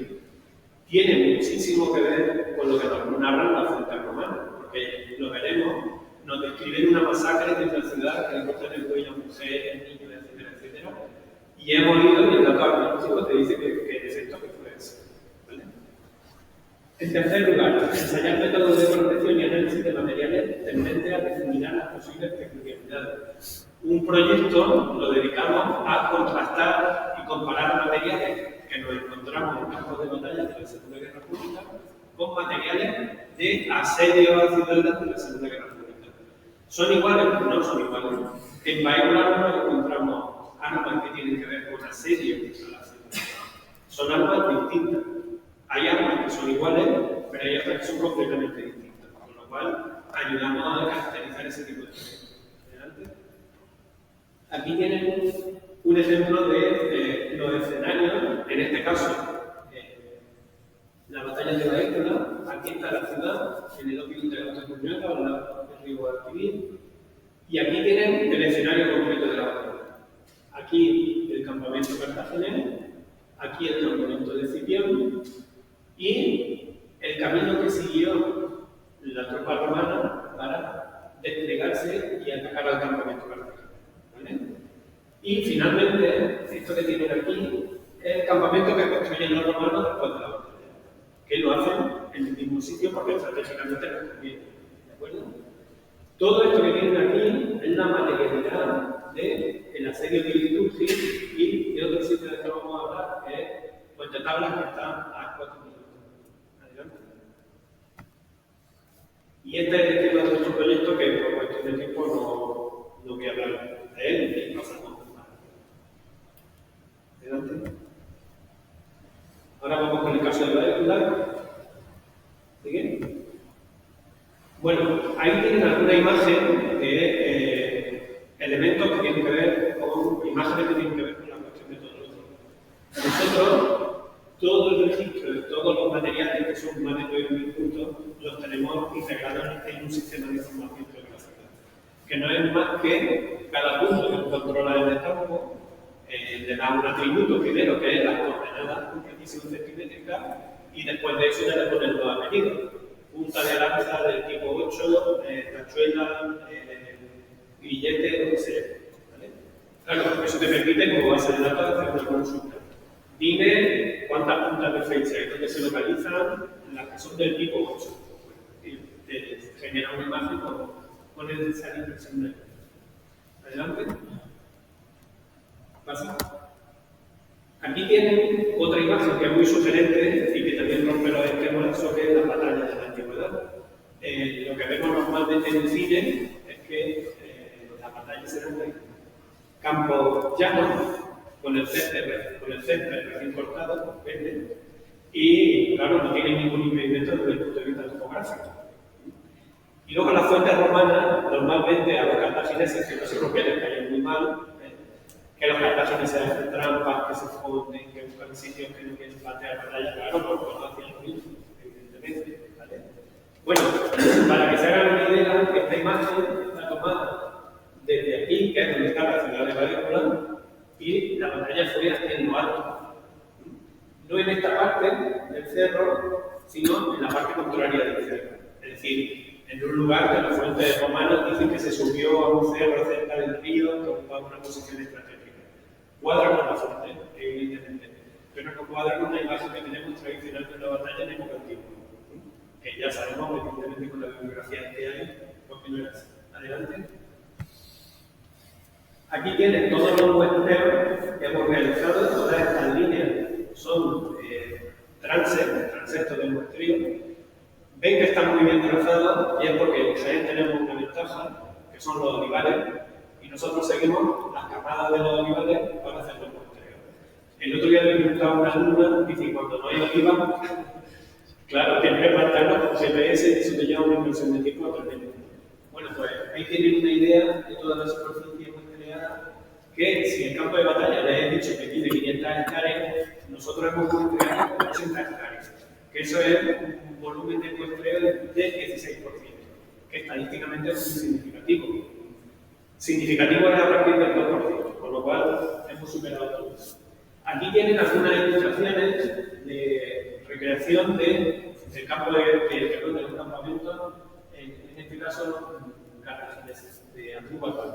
tiene muchísimo que ver con lo que nos narran las fuentes romanas, porque lo veremos, nos describen una masacre de la ciudad que le cortan el cuello a mujeres, niños, etcétera, etcétera, y hemos oído y el dato arqueológico te dice que en efecto que fue eso. ¿Vale? En tercer lugar, ensayar métodos de protección y análisis de materiales tendentes a determinar las posibles peculiaridades. Un proyecto lo dedicamos a contrastar y comparar materiales que nos encontramos en campos de batalla de la Segunda Guerra Pública con materiales de asedio a ciudades de la Segunda Guerra Pública. ¿Son iguales? No son iguales. En Baécula no encontramos armas que tienen que ver con asedio a la ciudad. Son armas distintas. Hay armas que son iguales pero hay otras que son completamente distintas, con lo cual ayudamos a caracterizar ese tipo de proyectos. Adelante. Aquí tienen un ejemplo de los escenarios, en este caso, la batalla de Baécula. Aquí está la ciudad, en el ópio de la Comunidad, al lado del río Guadalquivir, y aquí tienen el escenario completo de la batalla. Aquí el campamento cartaginés, aquí el campamento de Escipión, y el camino que siguió la tropa romana para desplegarse y atacar al campamento cartaginés. ¿Vale? Y finalmente, esto que tienen aquí es el campamento que construyen los romanos después de la batalla, que lo hacen en el mismo sitio porque estratégicamente les conviene. ¿De acuerdo? Todo esto que tienen aquí es la materialidad del asedio de Liturgia y de otro sitio del que vamos a hablar, que es Puente Tablas, que está a 4 minutos. Adelante. Y este es el esquema de nuestro proyecto, que por cuestión de tiempo no voy a hablar de él y pasamos a adelante. Ahora vamos con el caso de Baécula. ¿Sigue? Bueno, ahí tienen alguna imagen de elementos que tienen que ver con imágenes que tienen que ver con la cuestión metodológica. Nosotros, todo el registro de todos los materiales que son más de 9.000 puntos, los tenemos integrados en un sistema de información geográfica, que no es más que cada punto que controla en el campo, le da un atributo primero, que es las coordenadas con precisión centimétrica, y después de eso ya le ponen los apellidos. Punta de lanza del tipo 8, tachuela, grillete, lo que sea. ¿Vale? Claro, eso te permite, como base de datos, hacer una consulta. Dime cuántas puntas de fecha y dónde se localizan las que son del tipo 8. Y te genera una imagen con esa impresión de ahí. Adelante. Pasa. Aquí tienen otra imagen que es muy sugerente y que también rompe los esquemas sobre las batallas de la antigüedad. Lo que vemos normalmente en el cine es que las batallas eran de campos llanos, con el césped recién cortado, verde, y claro, no tienen ningún impedimento desde el punto de vista topográfico. Y luego las fuentes romanas, normalmente a los cartagineses, que no se rompían les caían muy mal, que los cartagineses hacen trampas, que se esconden, que buscan sitios que no quieren plantear batalla, claro, porque no hacían lo mismo, evidentemente. ¿Vale? Bueno, para que se hagan una idea, esta imagen está tomada desde aquí, que es donde está la ciudad de Baécula, y la batalla fue en lo alto. No en esta parte del cerro, sino en la parte contraria del cerro. Es decir, en un lugar que los fuentes romanos dicen que se subió a un cerro cerca del río que ocupaba una posición estratégica. Cuadra con la fuente, evidentemente, pero no cuadra con la imagen que tenemos tradicional de una batalla en época antigua, que ya sabemos, evidentemente, con la bibliografía que hay, porque no era así. Adelante. Aquí tienen todos los muestreos que hemos realizado, todas estas líneas son transeptos del muestreo. Ven que están muy bien trazados y es porque en Jaén tenemos una ventaja, que son los olivares, y nosotros seguimos las camadas de los olivares para hacer los muestreos. El otro día le preguntaba a una alumna, dice, cuando no hay oliva, claro, tienes que plantarlo con GPS y eso te lleva una inversión de tiempo tremenda. Bueno, pues ahí tienen una idea de toda la superficie muestreada, que si el campo de batalla les he dicho que tiene 500 hectáreas, nosotros hemos muestreado 80 hectáreas, que eso es un volumen de muestreo del 16%, que estadísticamente es muy significativo. Significativo es a partir del 2%, con lo cual hemos superado todo. Aquí tienen algunas ilustraciones de recreación del campo de los campamentos, en este caso cartagineses, de Antípatris.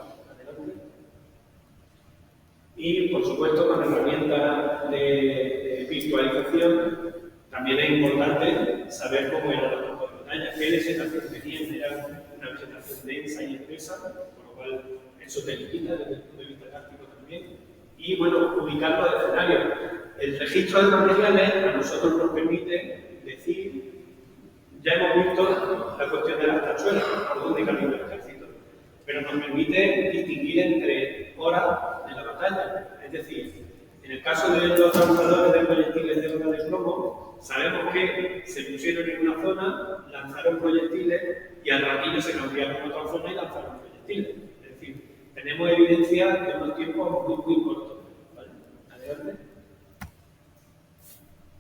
Y por supuesto, con herramientas de visualización, también es importante saber cómo eran los campos de batalla, qué vegetación tenían, era una vegetación densa y espesa, con lo cual eso te limita desde el punto de vista táctico también. Y bueno, ubicar los escenarios. El registro de materiales a nosotros nos permite decir, ya hemos visto la cuestión de las tachuelas, por dónde camina el ejército, pero nos permite distinguir entre horas de la batalla. Es decir, en el caso de los lanzadores de proyectiles de onda de plomo, sabemos que se pusieron en una zona, lanzaron proyectiles y al ratillo se cambiaron a otra zona y lanzaron proyectiles. Es decir, tenemos evidencia de unos tiempos muy cortos. ¿Vale? Adelante.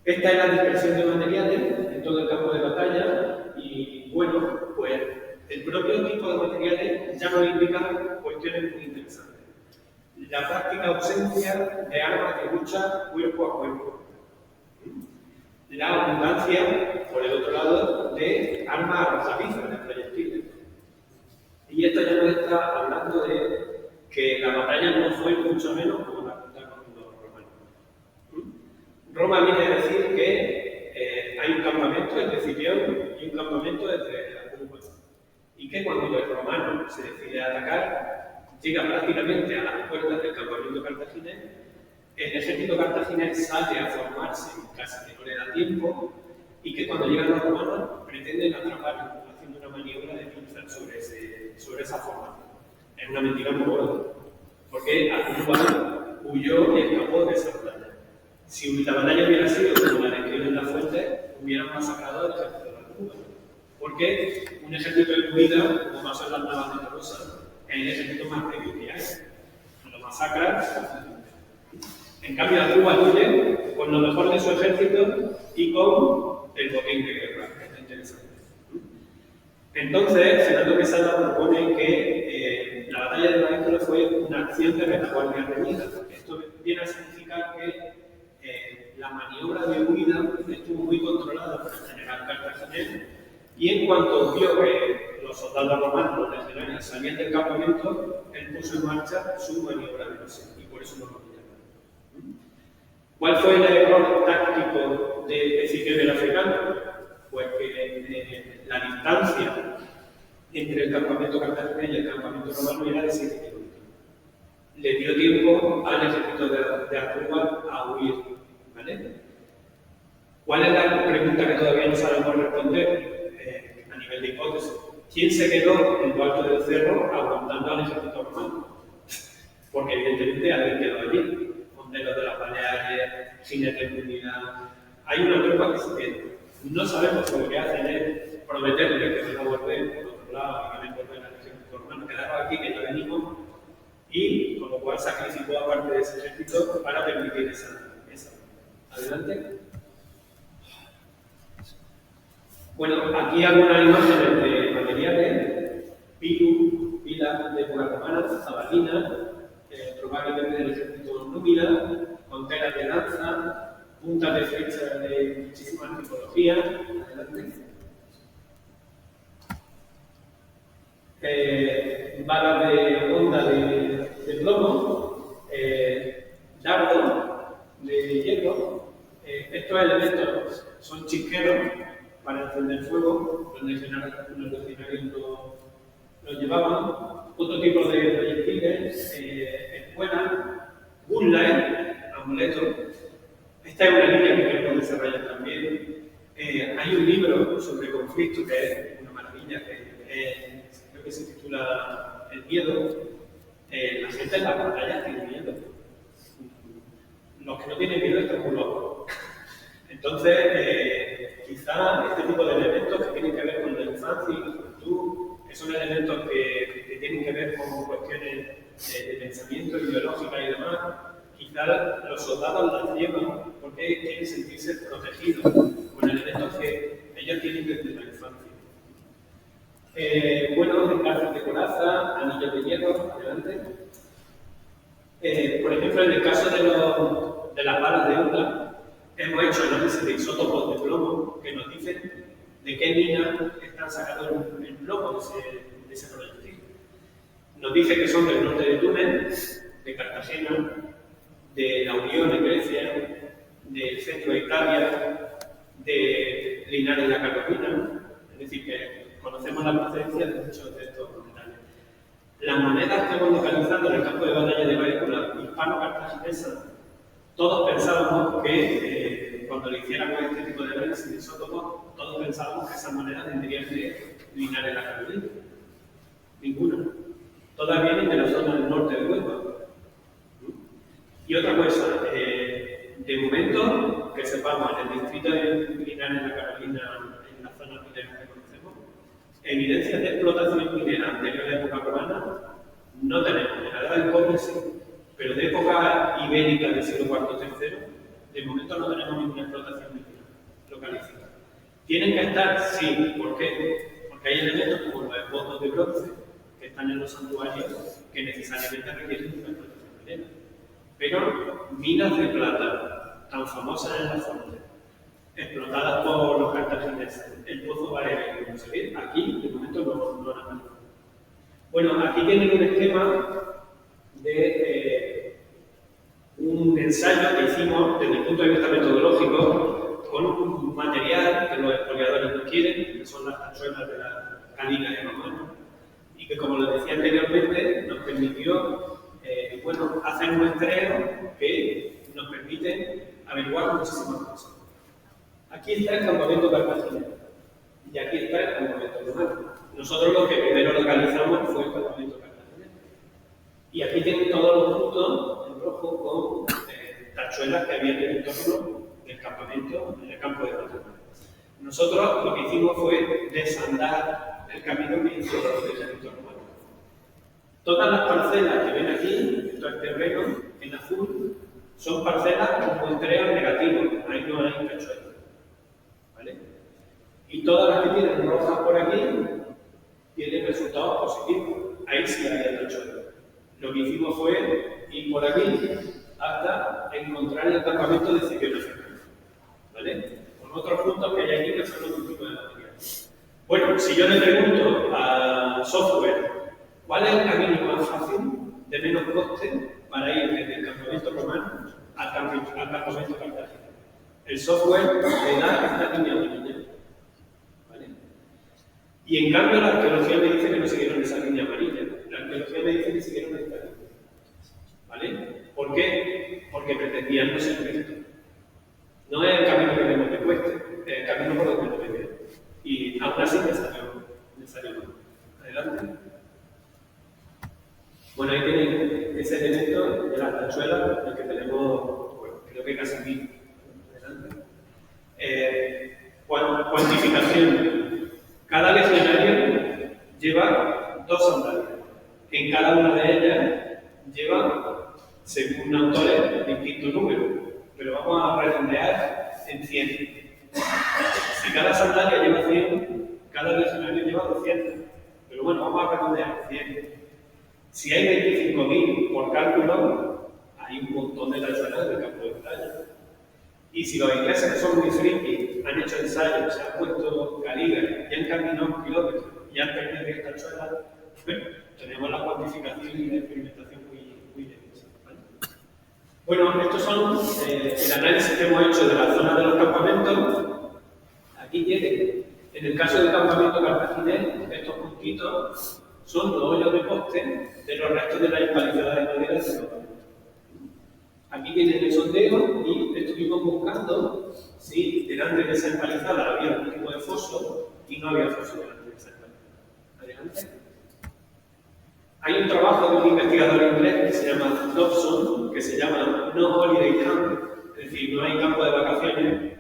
Esta es la dispersión de materiales en todo el campo de batalla y, bueno, pues el propio tipo de materiales ya nos indica cuestiones muy interesantes. La práctica ausencia de armas de lucha cuerpo a cuerpo. La abundancia, por el otro lado, de armas arrojadizas, de proyectiles. Y esto ya nos está hablando de que la batalla no fue mucho menos como la contaron los romanos. Roma viene a decir que hay un campamento de Escipión y un campamento de Acuba. Y que cuando el romano se decide a atacar, llega prácticamente a las puertas del campamento cartaginés. El ejército cartaginés sale a formarse, casi que no le da tiempo, y que cuando llegan los romanos pretenden atraparlo, haciendo una maniobra de pinza sobre esa formación. Es una mentira muy gorda, porque Acuba huyó y escapó de esa batalla. Si la batalla hubiera sido como la describen las fuentes, hubieran masacrado al ejército de Acuba. Porque un ejército en huida, como pasó en las navas de Tolosa, es el ejército más débil que hay. Lo masacran. En cambio, Acuba huye con lo mejor de su ejército y con el botín de guerra. Es interesante. Entonces, Fernando Quesada propone que la batalla de Maestro fue una acción de retaguardia reñida. Esto viene a significar que la maniobra de huida estuvo muy controlada por el general cartaginés y en cuanto vio que los soldados romanos, los legionarios, salían del campamento, él puso en marcha su maniobra de evasión y por eso no lo pillaron. ¿Cuál fue el error táctico de Escipión el africano? Pues que la distancia entre el campamento cartaginés y el campamento romano era de 7 kilómetros. Le dio tiempo al ejército de Acuba a huir. ¿Vale? ¿Cuál es la pregunta que todavía no sabemos responder a nivel de hipótesis? ¿Quién se quedó en lo alto del cerro aguantando al ejército romano? Porque evidentemente alguien quedó allí. Monteros de las Baleares, jinetes de unidad. Hay una tropa que se queda. No sabemos si lo que hacen es prometerle que se va a volver por otro lado y que no volver al ejército romano. Quedaron aquí que ya venimos y con lo cual sacrificó a parte de ese ejército para permitir esa. Adelante. Bueno, aquí algunas imágenes de materiales: pilu, pilas de época romana, jabalina, probablemente del ejército númida, con telas de lanza, puntas de flecha de muchísimas tipologías. Adelante. Balas de onda de plomo, dardo de hierro. Estos elementos son chisqueros para encender fuego, los legionarios los llevaban. Otro tipo de proyectiles, espuelas, gunlight, amuletos. Esta es una línea que queremos desarrollar también. Hay un libro sobre conflicto que es una maravilla, creo que se titula El miedo. La gente en las batallas tiene miedo. Los que no tienen miedo están muy locos. Entonces, quizá este tipo de elementos que tienen que ver con la infancia y la juventud, que son elementos que tienen que ver con cuestiones de pensamiento ideológica y demás, quizá los soldados las llevan porque quieren sentirse protegidos con elementos que ellos tienen desde la infancia. Bueno, encajes de coraza, anillos de hierro, adelante. Por ejemplo, en el caso de las balas de onda, hemos hecho análisis de isótopos de plomo que nos dicen de qué minas están sacados el plomo de ese proyectil. Nos dice que son del norte de Túnez, de Cartagena, de la Unión de Grecia, del centro de Italia, de Linares de la Carolina. Es decir, que conocemos la procedencia de muchos de estos metales. Las monedas que hemos localizado en el campo de batalla de Baécula, hispano-cartaginesa, todos pensábamos que cuando le hiciéramos este tipo de análisis de isótopos, todos pensábamos que esas monedas tendrían de Linares de la Carolina. Ninguna. Todas vienen de la zona del norte de Huelva. Y otra cosa, de momento, que sepamos, en el distrito de Linares, en la Carolina, en la zona minera que conocemos, evidencias de explotación minera anterior a la época romana no tenemos. En la edad del cobre sí, pero de época ibérica del siglo IV III, de momento no tenemos ninguna explotación minera localizada. ¿Tienen que estar? Sí. ¿Por qué? Porque hay elementos como los esbotos de bronce que están en los santuarios que necesariamente requieren una explotación minera. Pero minas de plata, tan famosas en la zona, explotadas por los cartagineses, el pozo Varela, como se ve, aquí de momento no han aparecido. Bueno, aquí tienen un esquema de un ensayo que hicimos desde el punto de vista metodológico con un material que los expoliadores no quieren, que son las tachuelas de la calina de Romano, y que, como les decía anteriormente, nos permitió hacer un muestreo que nos permite averiguar muchísimas cosas. Aquí está el campamento cartaginés y aquí está el campamento romano. Nosotros lo que primero localizamos fue el campamento cartaginés. Y aquí tienen todos los puntos en rojo con tachuelas que había en el entorno del campamento, en el campo de batalla. Nosotros lo que hicimos fue desandar el camino que hizo el ejército romano. Todas las parcelas que ven aquí, esto es terreno, en azul, son parcelas con muestreos negativos, ahí no hay tachuelas. ¿Vale? Y todas las que tienen rojas por aquí tienen resultados positivos. Ahí sí había tachuelas. Lo que hicimos fue ir por aquí hasta encontrar el campamento de Escipión Africano. ¿Vale? Con otros puntos que hay aquí que son otro tipo de material. Bueno, si yo le pregunto al software cuál es el camino más fácil, de menos coste, para ir desde el campamento romano al campamento cartaginés, el software le da esta línea amarilla. ¿Vale? Y en cambio la arqueología me dice que no siguieron esa línea amarilla. La arqueología me dice que siguieron esta línea. ¿Vale? ¿Por qué? Porque pretendían no ser recto. No es el camino que vemos de cueste, es el camino por donde lo vemos. Y aún así me salió mal. Adelante. Bueno, ahí tienen ese elemento de las tachuelas, el que tenemos, bueno, creo que casi 1000. Cuantificación. Cada legionario lleva 2 sandalias. En cada una de ellas lleva, según autores, distintos números, pero vamos a redondear en 100. Si cada sandalia lleva 100, cada legionario lleva 200. Pero bueno, vamos a redondear en 100. Si hay 25.000 por cálculo, hay un montón de tachuelas del campo de batalla. Y si los ingleses, que son muy friki, han hecho ensayos, se han puesto caligas y han caminado kilómetros y han perdido 10 tachuelas, bueno, tenemos la cuantificación y la experimentación muy densa. ¿Vale? Bueno, estos son el análisis que hemos hecho de la zona de los campamentos. Aquí tienen, en el caso del campamento cartaginés, estos puntitos son los hoyos de poste de los restos de la empalizada de madera del campamento. Aquí tienen el sondeo y estuvimos buscando si delante de esa empalizada había algún tipo de foso y no había foso delante de esa empalizada. Adelante. Hay un trabajo de un investigador inglés que se llama Dobson, que se llama No Holiday Camp, es decir, no hay campo de vacaciones,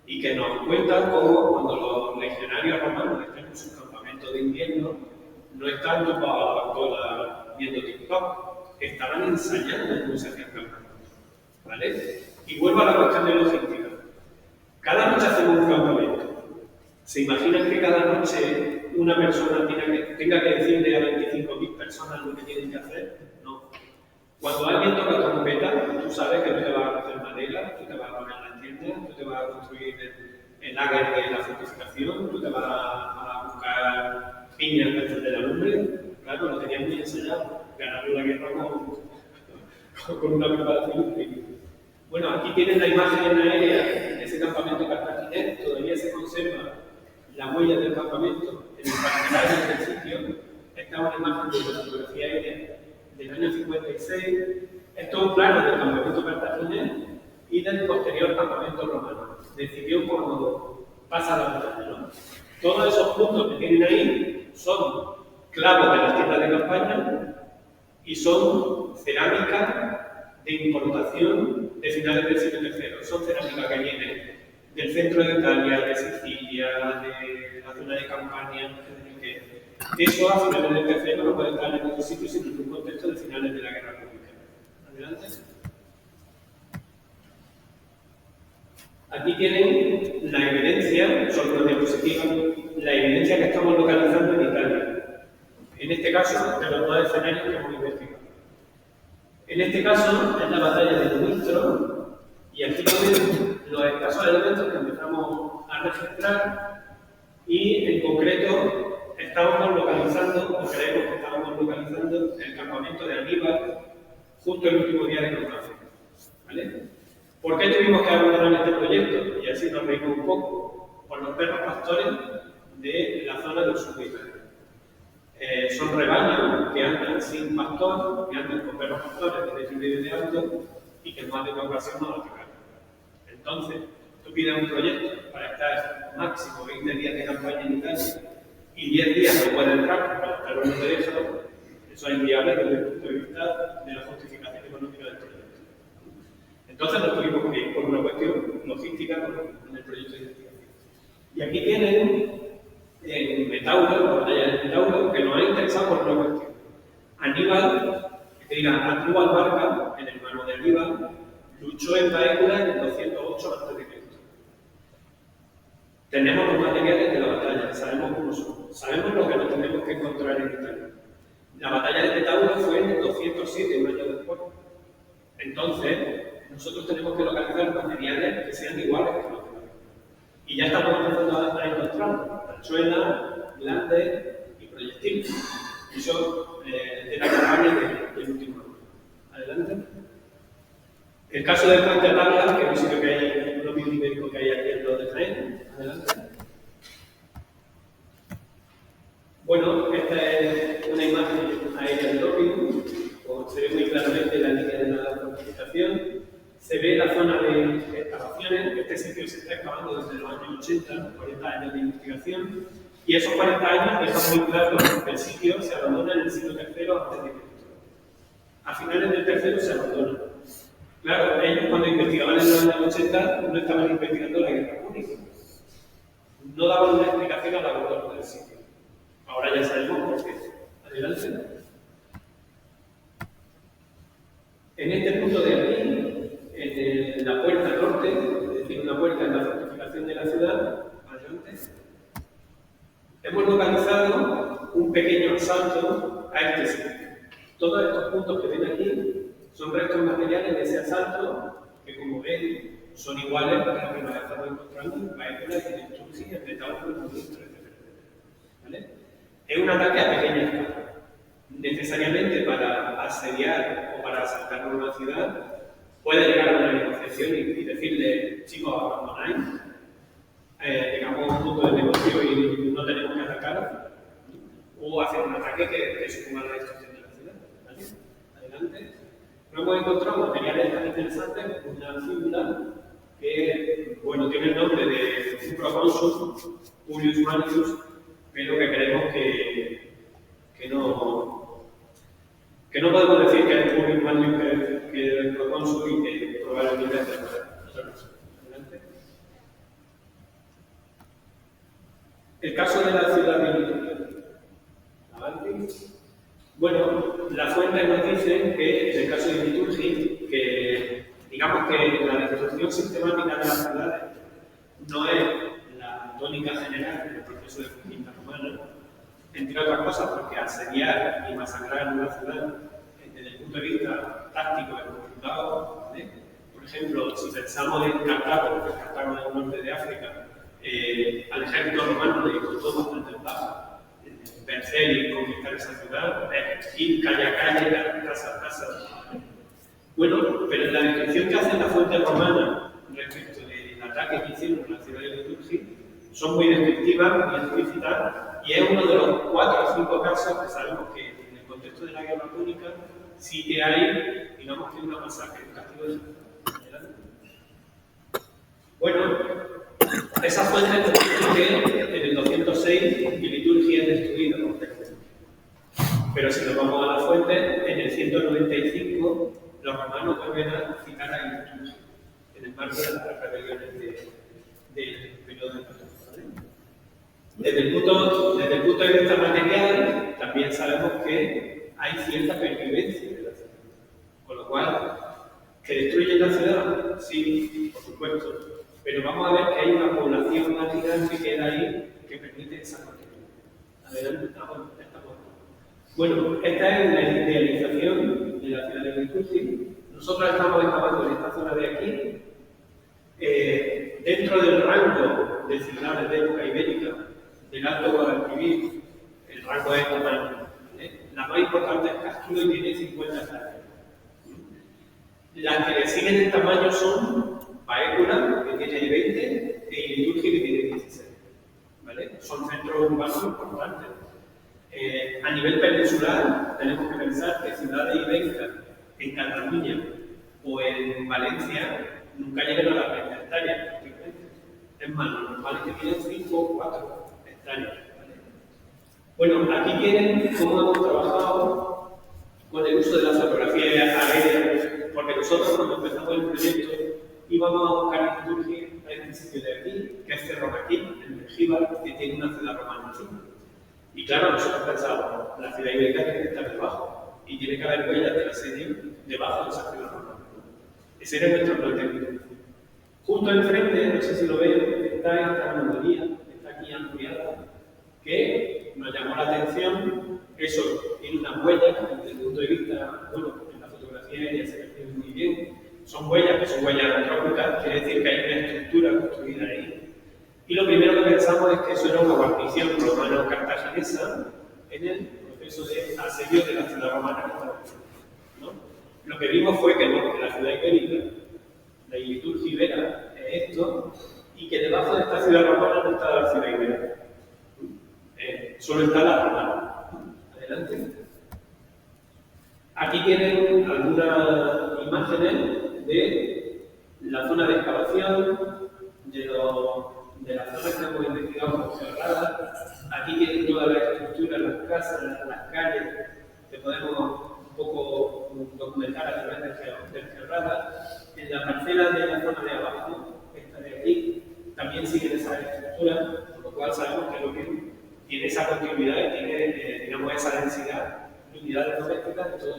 y que nos cuenta cómo cuando los legionarios romanos están en su campamento de invierno, no están tumbados viendo TikTok, estaban ensayando cómo se hacían campamentos. ¿Vale? Y vuelvo a la cuestión de logística. Cada noche hacemos un campamento. ¿Se imaginan que cada noche una persona tenga que decirle a 25.000 personas lo que tienen que hacer? No. Cuando alguien toca trompeta, tú sabes que tú te vas a hacer madera, tú te vas a poner las tiendas, tú te vas a construir el lager de la fortificación, tú te vas a buscar piñas para encender la lumbre. Claro, lo tenían muy ensayado. Ganaron la guerra con una preparación increíble. Bueno, aquí tienen la imagen aérea de ese campamento cartaginés, todavía se conserva la huella del campamento en el parcelario del sitio. Esta es una imagen de la fotografía aérea del año 56. Esto es un plano del campamento cartaginés y del posterior campamento romano. Decidió cuando pasa la batalla, ¿no? Todos esos puntos que tienen ahí son clavos de las tiendas de campaña y son cerámica de importación de finales del siglo III. Son cerámica que viene del centro de Italia, de Sicilia, de la zona de Campania, que eso a finales del III no puede estar en otro sitio sino en un contexto de finales de la Guerra Pública. Adelante. Aquí tienen la evidencia, sobre una diapositiva, la evidencia que estamos localizando en Italia. En este caso, de los dos escenarios que hemos investigado. En este caso, es la batalla de Nuistro, y aquí tienen los escasos elementos que empezamos a registrar, y en concreto estábamos localizando, o creemos que estábamos localizando, el campamento de Aníbal justo el último día de Cartago. ¿Vale? ¿Por qué tuvimos que abandonar este proyecto? Y así nos reímos un poco. Por los perros pastores de la zona del sur de Italia. Son rebaños que andan sin pastor, que andan con perros pastores de derecho y de alto, y que en más de una ocasión nos atacaron. Entonces, tú pides un proyecto para estar máximo 20 días de campaña en Italia y 10 días no puedes entrar para estar en un derecho, eso es inviable desde el punto de vista de la justificación económica del proyecto. Entonces nos tuvimos que ir por una cuestión logística con el proyecto de investigación. Y aquí tienen en Metauro, la batalla de Metauro, que nos ha interesado por una cuestión. Aníbal, Aníbal Barca, el hermano de Aníbal, luchó en Baécula en el 208 a.C. Tenemos los materiales de la batalla, sabemos cómo son, sabemos lo que nos tenemos que encontrar en Italia. La batalla de Metauro fue en el 207, un año después. Entonces, nosotros tenemos que localizar materiales que sean iguales que los demás. Y ya estamos empezando a encontrar tachuelas, blandes y proyectiles. Y eso de la campaña del último año. Adelante. El caso del puente Tabla, que es un sitio que hay, un lobby ibérico que hay aquí en lo de Jaén. Adelante. Bueno, esta es una imagen aérea del lobby. Se ve muy claramente la línea de la fortificación. Se ve la zona de excavaciones. Este sitio se está excavando desde los años 80, 40 años de investigación. Y esos 40 años dejan muy claro que el sitio se abandona en el siglo III a.C. A finales del tercero se abandona. Claro, ellos cuando investigaban en los años 80 no estaban investigando la guerra púnica. No daban una explicación al abandono del sitio. Ahora ya sabemos por qué. Adelante. En este punto de aquí, en la puerta norte, es decir, una puerta en la fortificación de la ciudad, adelante, hemos localizado un pequeño asalto a este sitio. Todos estos puntos que ven aquí son restos materiales de ese asalto que, como ven, son iguales a los que nos estamos encontrando en Baécula y en Turquía, en Metauro, en Nuistro, etc. ¿Vale? Es un ataque a pequeña escala. Necesariamente para asediar o para asaltar una ciudad, puede llegar a una negociación y decirle, chicos, abandonáis, llegamos a un punto de negocio y no tenemos que atacar, o hacer un ataque que suponga la destrucción de la ciudad. ¿Vale? Adelante. No hemos encontrado materiales tan interesantes, una figura que, bueno, tiene el nombre de un procónsul, Publius Manlius, pero que creemos que no podemos decir que es Publius Manlius que es el procónsul y que probablemente es otra cosa. Adelante. El caso de la ciudad de Liturgia. Adelante. Bueno, las fuentes nos dicen que en el caso de Liturgia, que digamos que la destrucción sistemática de las ciudades no es la tónica general del proceso de conquista romana, entre otras cosas porque asediar y masacrar una ciudad desde el punto de vista táctico es complicado. ¿Vale? Por ejemplo, si pensamos en Cartago, que Cartago es el norte de África, al ejército romano le costó bastante baja vencer y conquistar esa ciudad, ir calle a calle, casa a casa. Bueno, pero en la descripción que hacen las fuentes romanas respecto del ataque que hicieron en la ciudad de Liturgia son muy descriptivas, muy explícitas, y es uno de los 4 o 5 casos que sabemos que en el contexto de la guerra púnica sí que hay, digamos que una masacre, un castigo de ciudad. Bueno, esa fuente nos dice que en el 206 Liturgia es destruida completamente. Pero si nos vamos a la fuente, en el 195 los romanos vuelven a citar a Liturgia en el marco de las rebeliones del periodo de Platón. Desde el punto de vista material, también sabemos que hay cierta pervivencia de la ciudad. Con lo cual, ¿que destruyen la ciudad? Sí, por supuesto. Pero vamos a ver que hay una población marginal que queda ahí que permite esa continuidad. Adelante, estamos. Bueno, esta es la idealización de la ciudad de Liturgia. Nosotros estamos excavando en esta zona de aquí, dentro del rango de ciudades de época ibérica, del Alto Guadalquivir, el rango es tamaño. La más importante es Castro y tiene 50 hectáreas. Las que le siguen en tamaño son Paécula, que tiene 20, e Liturgia, que tiene 16. ¿Vale? Son centros urbanos importantes. A nivel peninsular, tenemos que pensar que ciudades ibéricas en Cataluña o en Valencia nunca llegan a las 20 hectáreas. Es más, lo normal es que tienen 5 o 4 hectáreas. ¿Vale? Bueno, aquí tienen cómo hemos trabajado con el uso de la fotografía aérea, porque nosotros cuando empezamos el proyecto íbamos a buscar Liturgia en este sitio de aquí, que es Cerrojaquín, en Mengíbar, que tiene una ciudad romana encima. Y claro, nosotros pensábamos, la ciudad ibérica tiene que estar debajo, y tiene que haber huellas del asedio debajo de esa ciudad romana. Ese era nuestro planteamiento. Justo enfrente, no sé si lo ven, está esta ganadería, está aquí ampliada, que nos llamó la atención. Eso tiene unas huellas, desde el punto de vista, bueno, en la fotografía ya se percibe muy bien. Son huellas que son huellas antrópicas, quiere decir que hay una estructura construida ahí. Y lo primero que pensamos es que eso era una guarnición romano-cartaginesa en el proceso de asedio de la ciudad romana, ¿no? Lo que vimos fue que no, que la ciudad ibérica, la Liturgia ibera es esto, y que debajo de esta ciudad romana no está la ciudad ibera. Solo está la romana. Adelante. Aquí tienen algunas imágenes de la zona de excavación, de las zonas que hemos investigado como cerradas. Aquí tienen toda la estructura, las casas, las calles, que podemos un poco documentar a través de cerradas. En la parcela de la zona de abajo, esta de aquí, también siguen esa estructura, por lo cual sabemos que lo que tiene esa continuidad y tiene, digamos, esa densidad de unidades domésticas de todo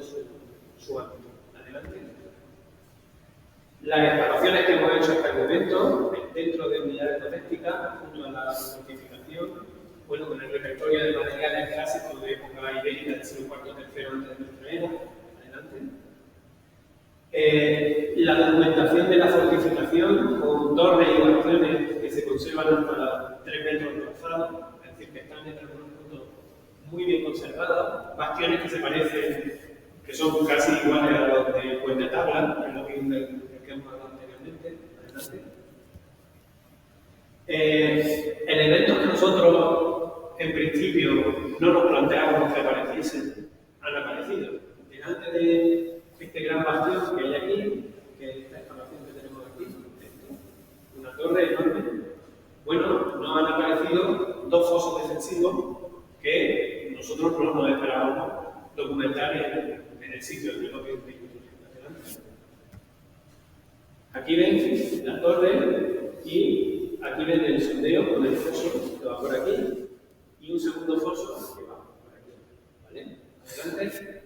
su ámbito. Adelante. Las excavaciones que hemos hecho hasta el momento, dentro de unidades domésticas, junto a la fortificación, bueno, con el repertorio de materiales clásicos de época ibérica del siglo IV o III antes de nuestra era. Adelante. La documentación de la fortificación con torres y bastiones que se conservan hasta 3 metros de alzada, es decir, que están en algunos puntos muy bien conservadas, bastiones que se parecen, que son casi iguales a los de Puente Tabla, en lo que hemos hablado anteriormente. Adelante. Elementos que nosotros, en principio, no nos planteábamos que apareciesen, han aparecido. Delante de este gran bastión que hay aquí, que es esta excavación que tenemos aquí, una torre enorme, bueno, nos han aparecido 2 fosos defensivos que nosotros no nos esperábamos documentar en el sitio de lo que es Liturgia. Aquí ven la torre y aquí ven el sondeo con el foso que va por aquí y un segundo foso que va por aquí. ¿Vale? Adelante.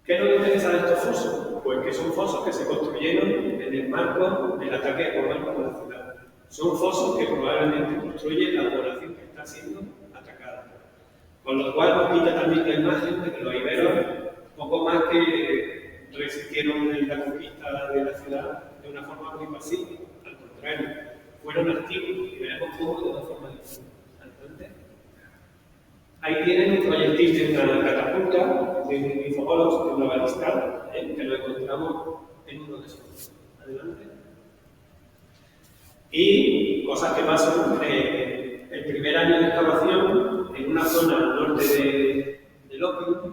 ¿Qué nos interesa de estos fosos? Pues que son fosos que se construyeron en el marco del ataque económico a la ciudad. Son fosos que probablemente construye la población que está siendo atacada. Con lo cual nos quita también la imagen de que los iberos, poco más que resistieron en la conquista de la ciudad de una forma muy pasiva. Al contrario, fueron activos y veremos cómo de una forma distinta. Ahí tienen un proyectil de una catapulta, de un infogólogos, de una balista, que lo encontramos en uno de esos. Adelante. Y cosas que pasan el primer año de excavación en una zona al norte de López,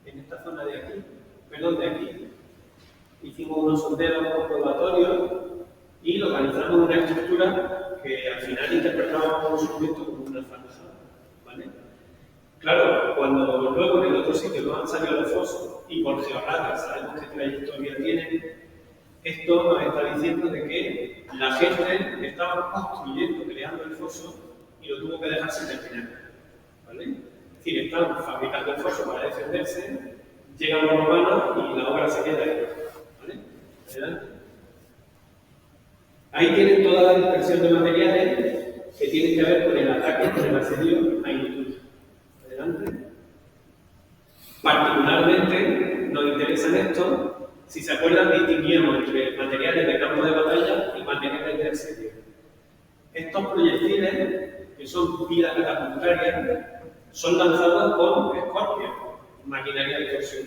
en esta zona de aquí, perdón, de aquí. Hicimos unos sondeos probatorios y localizamos una estructura que al final interpretábamos en su momento como una falsa. ¿Vale? Claro, cuando luego en el otro sitio no han salido los fosos y por georradas sabemos qué trayectoria tienen, esto nos está diciendo de que la gente estaba construyendo, creando el foso y lo tuvo que dejar sin terminar. ¿Vale? Es decir, están fabricando el foso para defenderse, llegan los romanos y la obra se queda ahí. ¿Vale? Adelante. Ahí tienen toda la dispersión de materiales que tienen que ver con el ataque, con el asedio a Inutut. Adelante. Particularmente nos interesan esto, si se acuerdan, distinguíamos entre materiales de campo de batalla y materiales de asedio. Estos proyectiles, que son pilas catapultarias, son lanzados con Scorpion, maquinaria de torsión.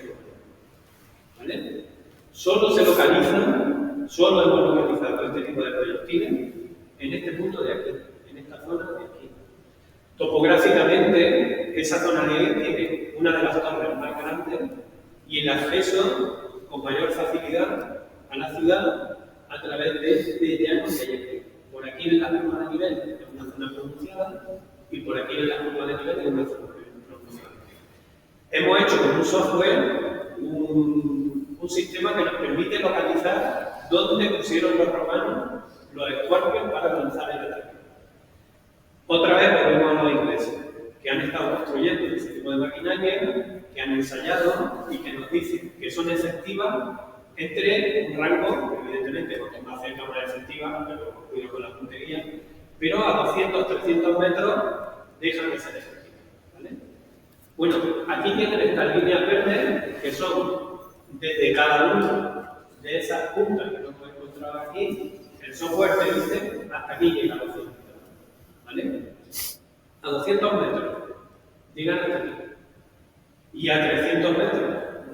¿Vale? Solo hemos localizado este tipo de proyectiles en este punto de aquí, en esta zona de aquí. Topográficamente, esa zona de ahí tiene una de las torres más grandes y el acceso con mayor facilidad a la ciudad a través de este llano que hay aquí. Por aquí en la curva de nivel es una zona pronunciada y por aquí en la curva de nivel es una zona pronunciada. Hemos hecho con un software un sistema que nos permite localizar dónde pusieron los romanos los escorpios para lanzar el ataque. Otra vez volvemos a los ingleses, que han estado construyendo ese tipo de maquinaria, que han ensayado y que nos dicen que son efectivas entre un rango, evidentemente, porque más cerca más efectiva, pero cuidado con la puntería, pero a 200-300 metros dejan de ser efectivas. ¿Vale? Bueno, aquí tienen estas líneas verdes que son desde cada una de esas puntas que no hemos encontrado aquí, el software te dice hasta aquí llega a 200 metros. ¿Vale? A 200 metros llegan hasta aquí. Y a 300 metros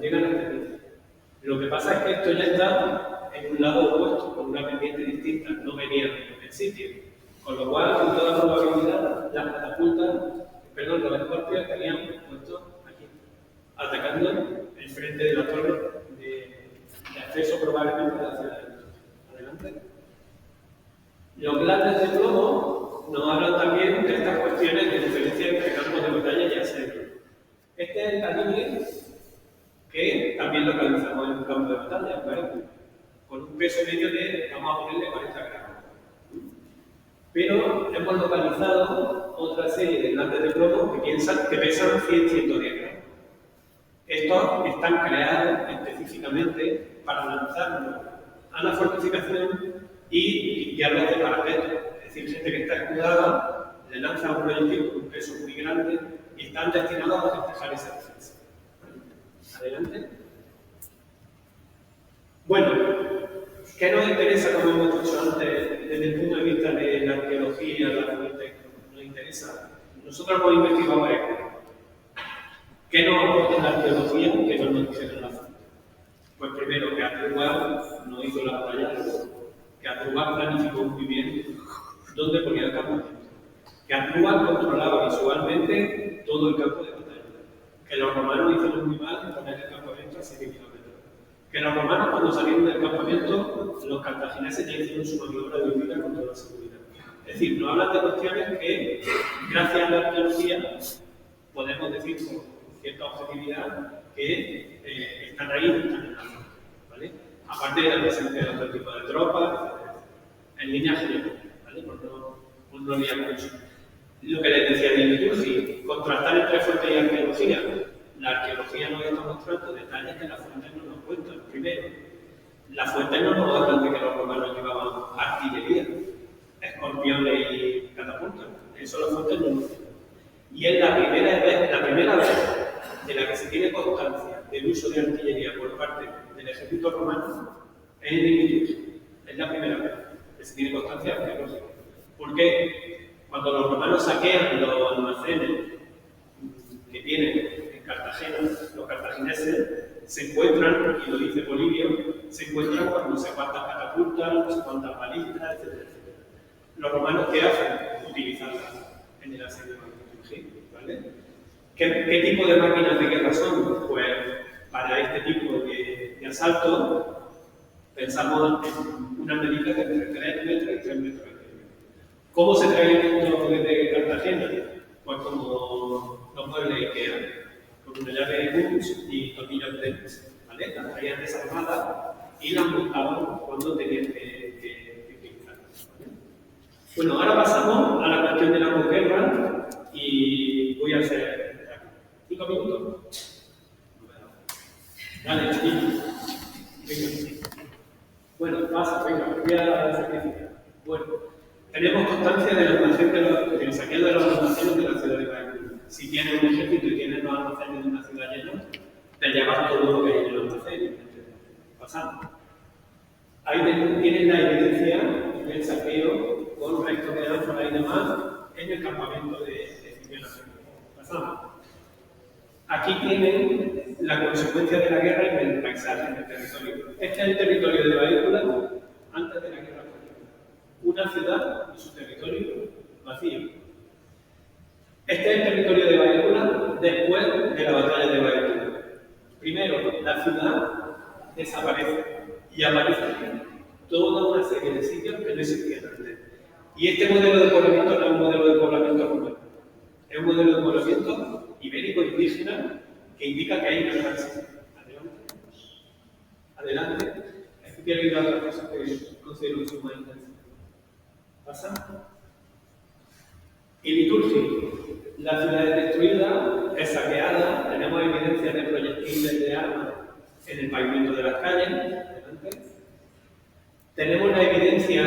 llegan hasta aquí. Lo que pasa es que esto ya está en un lado opuesto, con una pendiente distinta, no venían en el sitio. Con lo cual, con toda probabilidad, las catapultas, los escorpios estarían puestos aquí, atacando el frente de la torre de acceso probablemente a la ciudad de Inutut. Adelante. Los glandes de plomo nos hablan también de estas cuestiones de diferencia entre campos de batalla y asedio. Este es el calibre que también localizamos en un campo de batalla, ¿vale? Con un peso medio de, vamos a ponerle 40 gramos. Pero hemos localizado otra serie de glandes de plomo que pesan 100-110 gramos. Estos están creados específicamente para lanzarlos a la fortificación y limpiarlos de parapetos. Es decir, gente que está escudada le lanza un proyectil con un peso muy grande y están destinados a despejar esa defensa. Adelante. Bueno, ¿qué nos interesa, como hemos dicho antes, desde el punto de vista de la arqueología, la fuente? Nos interesa. Nosotros hemos investigado varias cosas. ¿Qué nos aporta la arqueología que no nos dijeron la fuente? Pues primero, que Asdrúbal no hizo la batalla, que Asdrúbal planificó muy bien dónde ponía el campamento, que Asdrúbal controlaba visualmente todo el campo de batalla, que los romanos hicieron muy mal en poner el campamento a 7 kilómetros, que los romanos cuando salieron del campamento, los cartagineses ya hicieron su maniobra de huida con toda seguridad. Es decir, nos hablan de cuestiones que, gracias a la arqueología, podemos decir con cierta objetividad que están ahí, están en la zona, ¿vale? Aparte de la presencia de otro tipo de tropas, en línea general, ¿vale? Por no liar mucho. Lo que les decía de Inutut, contrastar entre fuente y arqueología. La arqueología nos está mostrando detalles que las fuentes no nos cuentan. Primero, las fuentes no nos hablan de que los romanos llevaban artillería, escorpiones y catapultas. Eso las fuentes no nos cuentan. Y es la primera vez de la que se tiene constancia del uso de artillería por parte del ejército romano en Inutut. Es la primera vez que se tiene constancia arqueológica. ¿Por qué? Cuando los romanos saquean los almacenes que tienen en Cartagena, los cartagineses se encuentran, y lo dice Polibio, se encuentran con no sé cuántas catapultas, no sé cuántas balistas, etc. Los romanos, ¿qué hacen? Utilizarlas en el asedio marítimo, ¿vale? ¿Qué tipo de máquinas de guerra son? Pues para este tipo de asalto pensamos en una medida de entre 3 metros y 3 metros. ¿Cómo se traen esto desde Cartagena? Pues como dos muebles IKEA, con una llave de Bunch y tornillos Phillips, ¿vale? Las traían desarmadas y las montaban cuando tenían que pintar, ¿vale? Bueno, ahora pasamos a la cuestión de la posguerra y voy a hacer 5 minutos. Dale, chiquillos. Venga. Bueno, pasa, venga, voy a sacrificar. Bueno, tenemos constancia del saqueo de los almacenes de la ciudad de Bahía. Si tienes un ejército y tienes los almacenes de una ciudad llena, te llevas todo lo que hay en el almacén. Pasando. Ahí tienen la evidencia del saqueo con restos de ánforas y demás en el campamento de Cipiano. Pasamos. Aquí tienen la consecuencia de la guerra en el paisaje, en el territorio. Este es el territorio de Baícula antes de la guerra civil. Una ciudad y su territorio vacío. Este es el territorio de Baícula después de la batalla de Baícula. Primero, la ciudad desaparece y aparece toda una serie de sitios que no existían antes. Y este modelo de poblamiento no es un modelo de poblamiento romano. Es un modelo de poblamiento ibérico indígena que indica que hay una transición. Adelante. Aquí quiero ir a otra cosa que considero mucho más intensa. ¿Pasa? Y liturgia. La ciudad es destruida, es saqueada, tenemos evidencia de proyectiles de armas en el pavimento de las calles. Adelante. Tenemos la evidencia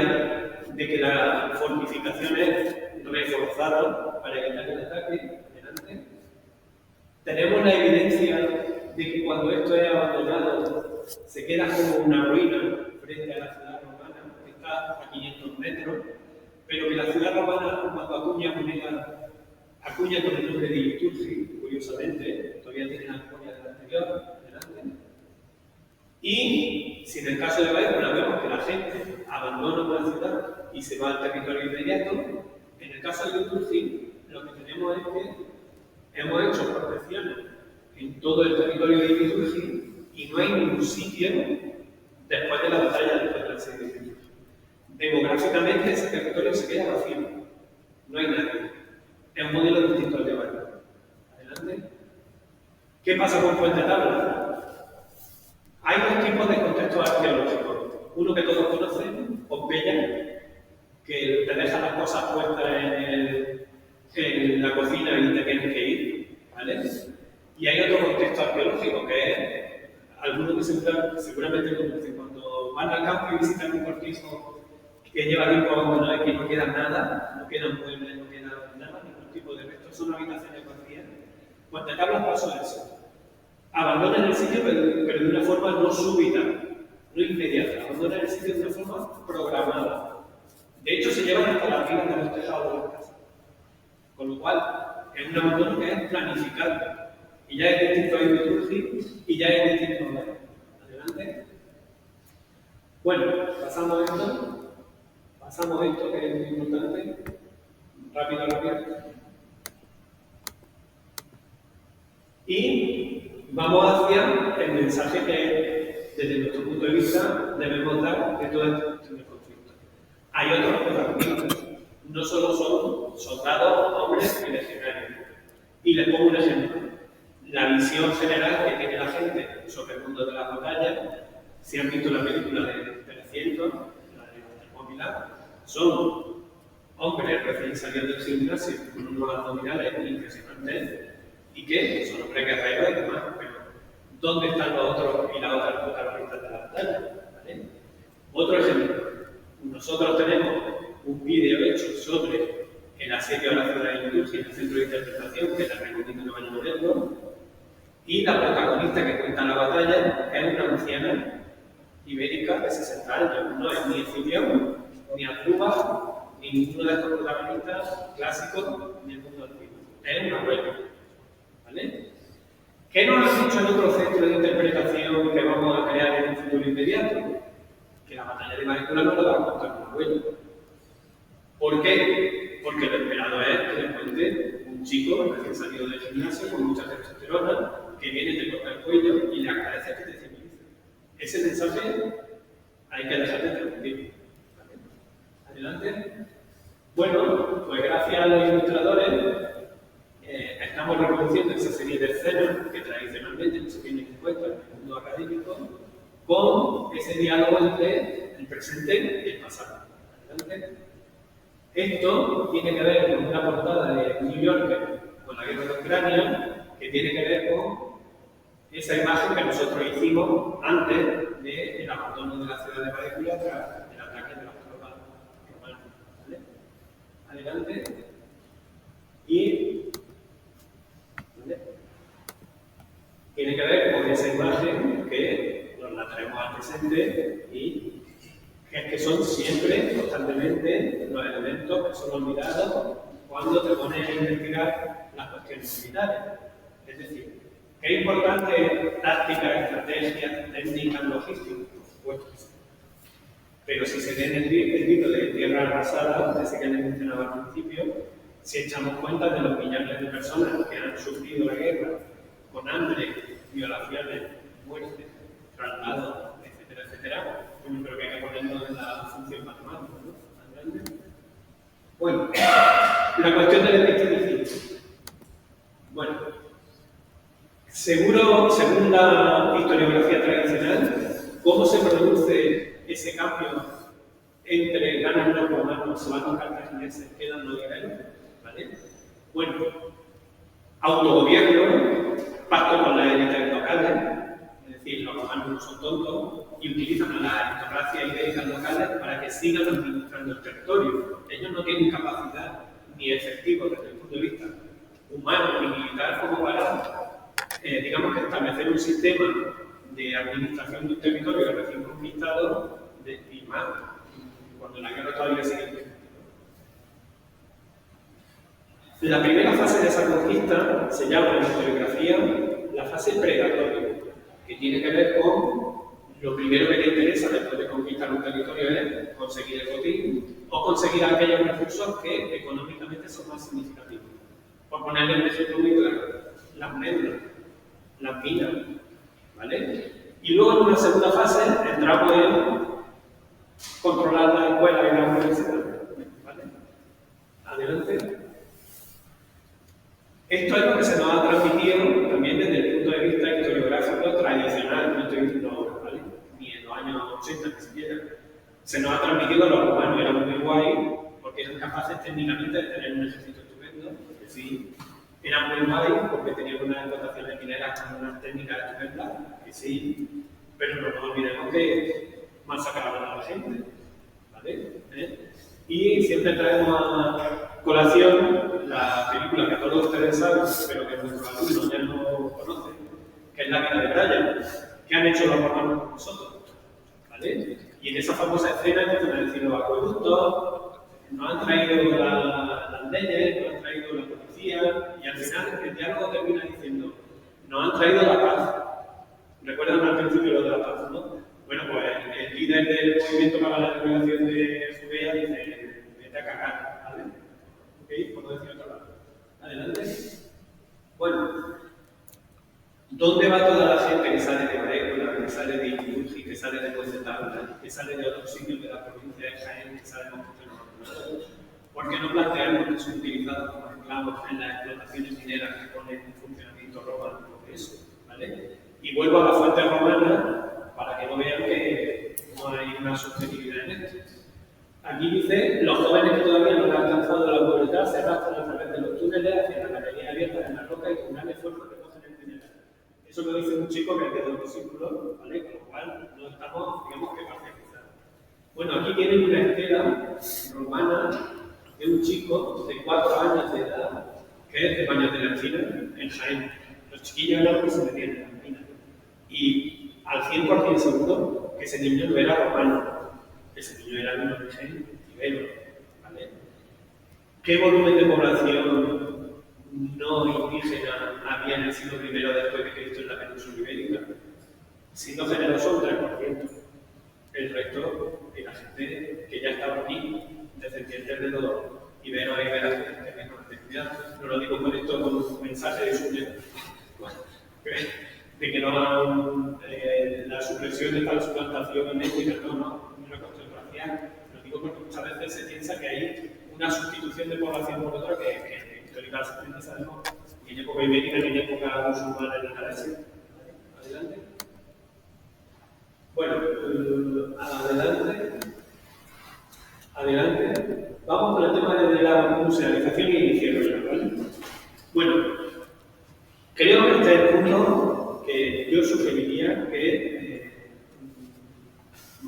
de que la fortificación es reforzada para evitar el ataque. Adelante. Tenemos la evidencia de que cuando esto es abandonado se queda como una ruina frente a la ciudad romana, que está a 500 metros, pero que la ciudad romana, cuando acuña moneda, acuña con el nombre de Liturgi, curiosamente, todavía tiene la memoria del anterior. Adelante. Y si en el caso de Baícula vemos que la gente abandona una ciudad y se va al territorio inmediato, en el caso de Liturgi lo que tenemos es que hemos hecho protecciones en todo el territorio de Liturgi y no hay ningún sitio después de la batalla, después del asedio de Liturgi. Demográficamente ese territorio se queda vacío, no hay nadie. Es un modelo distinto al de Baícula. Adelante. ¿Qué pasa con Fuente Tabla? Hay dos tipos de contextos arqueológicos. Uno que todos conocen, Pompeya, que te deja las cosas puestas en la cocina y te tienes que ir, ¿vale? Y hay otro contexto arqueológico que es, algunos que seguramente conocen, cuando van al campo y visitan un cortijo que lleva tiempo abandonado y que no queda nada, no quedan muebles, no queda nada, ningún tipo de restos, son habitaciones vacías. Pues te hablas paso de eso. Abandonan el sitio, pero de una forma no súbita, no inmediata. Abandonan el sitio de una forma programada. De hecho, se llevan hasta las vigas de los tejados de las casas. Con lo cual, es un abandono que es planificado. Y ya es distinto a Liturgi y ya es distinto a Baícula. Adelante. Bueno, pasamos esto que es muy importante. Rápido. Y vamos hacia el mensaje que, desde nuestro punto de vista, debemos dar de toda esta cuestión del conflicto. Hay otros protagonistas. No solo son soldados, hombres y legionarios. Y les pongo un ejemplo. La visión general que tiene la gente sobre el mundo de las batallas, si han visto la película de 300, la de Termópilas, son hombres recién salidos del gimnasio con unos abdominales impresionantes y que son hombres guerreros y demás, pero ¿dónde están los otros y las otras protagonistas de la batalla? ¿Vale? Otro ejemplo, nosotros tenemos un vídeo hecho sobre el asedio a la ciudad de Liturgia en el centro de interpretación, que les recomiendo que vayan a verlo, y la protagonista que cuenta la batalla es una anciana ibérica de 60 años, no es ni Escipión, ni Asdrúbal, ni ninguno de estos protagonistas clásicos ni el mundo antiguo. Es una abuela. ¿Vale? ¿Qué nos han dicho en otro centro de interpretación que vamos a crear en un futuro inmediato? Que la batalla de Baícula no la va a contar un abuelo. ¿Por qué? Porque lo esperado es que le cuente un chico recién salido del gimnasio con mucha testosterona que viene, te corta el cuello y le agradece que te civilice. Ese mensaje hay que dejar de transmitir. ¿Vale? Adelante. Bueno, pues gracias a los ilustradores estamos vamos reproduciendo esa serie de escenas que tradicionalmente no se tienen en cuenta en el mundo académico con ese diálogo entre el presente y el pasado. ¿Adelante? Esto tiene que ver con una portada de New Yorker con la guerra de Ucrania, que tiene que ver con esa imagen que nosotros hicimos antes del abandono de la ciudad de Baecula tras el ataque de las tropas romanas. ¿Vale? Adelante. Y ¿vale? Tiene que ver con esa imagen que nos la traemos al presente y es que son siempre, constantemente, los elementos que son olvidados cuando te pones a investigar las cuestiones militares. Es decir, ¿qué es importante táctica, estrategia, técnica, logística? Por supuesto. Pero si se lee el grito de tierra arrasada, ese que les mencionaba al principio, si echamos cuenta de los millares de personas que han sufrido la guerra con hambre, violaciones, muertes, traslados, etcétera, etcétera, pues yo creo que hay que ponerlo en la función matemática, ¿no? Bueno, la cuestión del epistemicidio. Bueno, según la historiografía tradicional, ¿cómo se produce ese cambio entre ganan los romanos, se van los cartagineses, quedan los guerreros? ¿Vale? Bueno, autogobierno, pacto con las élites locales, es decir, los romanos no son tontos y utilizan a la aristocracia ibérica locales para que sigan administrando el territorio. Ellos no tienen capacidad ni efectivo desde el punto de vista humano ni militar como para, digamos, que establecer un sistema de administración de un territorio recién conquistado y más cuando la guerra todavía sigue. La primera fase de esa conquista se llama en la historiografía la fase predatoria, que tiene que ver con lo primero que te interesa después de conquistar un territorio es conseguir el botín o conseguir aquellos recursos que económicamente son más significativos. Por ponerle un ejemplo muy claro, las medias, las minas, ¿vale? Y luego en una segunda fase entramos en controlar la escuela y la universidad, ¿vale? Adelante. Esto es lo que se nos ha transmitido también desde el punto de vista historiográfico tradicional, no estoy diciendo ahora, ¿vale? Ni en los años 80 ni siquiera. Se nos ha transmitido que los romanos eran muy guay porque eran capaces técnicamente de tener un ejército estupendo, que sí, eran muy guay porque tenían unas explotaciones mineras con unas técnicas estupendas, que sí, pero no nos olvidemos que masacraban a la gente, ¿vale? Y siempre traemos a colación la película que todos ustedes saben, pero que nuestros alumnos ya no conocen, que es La vida de Brian, que han hecho los romanos con nosotros, ¿vale? Y en esa famosa escena empiezan a decir los acueductos, nos han traído las leyes, nos han traído la policía, y al final el diálogo termina diciendo, nos han traído la paz. ¿Recuerdan al principio lo de la paz, no? Bueno, pues el líder del movimiento para la liberación de Judea dice, vete a cagar, ¿vale? ¿Ok? Por no decir otra palabra. Adelante. Bueno, ¿dónde va toda la gente que sale de Baecula, que sale de Iturgi, que sale de Puentetabla, que sale de otros sitios de la provincia de Jaén, que sale de Montevideo? ¿Por qué no planteamos que son utilizados como esclavos en las explotaciones mineras que ponen en funcionamiento romano? Por eso, ¿vale? Y vuelvo a la fuente romana para que no vean que no hay una sostenibilidad en esto. Aquí dice, los jóvenes que todavía no han alcanzado la pubertad se arrastran a través de los túneles hacia las galerías abiertas en la roca y con gran esfuerzo recogen el mineral. Eso lo dice un chico que es de dos discípulos, ¿vale? Con lo cual no estamos, digamos que parcializados. Bueno, aquí tienen una estela romana de un chico de 4 años de edad que es de Baños de la China, en Jaén. Los chiquillos eran los que se metían en la mina. Y al 100% seguro que ese niño no era romano. Ese niño era de un origen ibero, ¿vale? ¿Qué volumen de población no indígena había en el siglo I después de Cristo en la península ibérica? Siendo generoso, un 3%. El resto era gente que ya estaba aquí, descendientes de los iberos e iberas que tenían conectividad. No lo digo con esto con un mensaje de de que no la supresión de tal suplantación étnica, no una cuestión racial. Lo digo porque muchas veces se piensa que hay una sustitución de población por otra que históricamente sabemos ni en época ibérica, ni en época musulmana, ni nada así. Adelante. Bueno, adelante. Vamos con el tema de la musealización y inicio, ¿vale? Bueno, creo que este es el punto que yo sugeriría que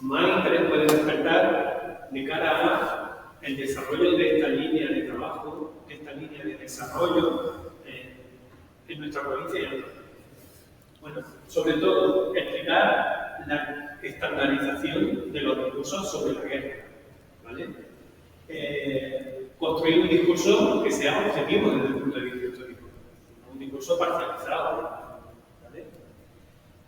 más interés puede despertar de cara al desarrollo de esta línea de trabajo, de esta línea de desarrollo en nuestra provincia y en otras. Bueno, sobre todo, explicar la estandarización de los discursos sobre la guerra, ¿vale? Construir un discurso que sea objetivo desde el punto de vista histórico, no un discurso parcializado, ¿vale?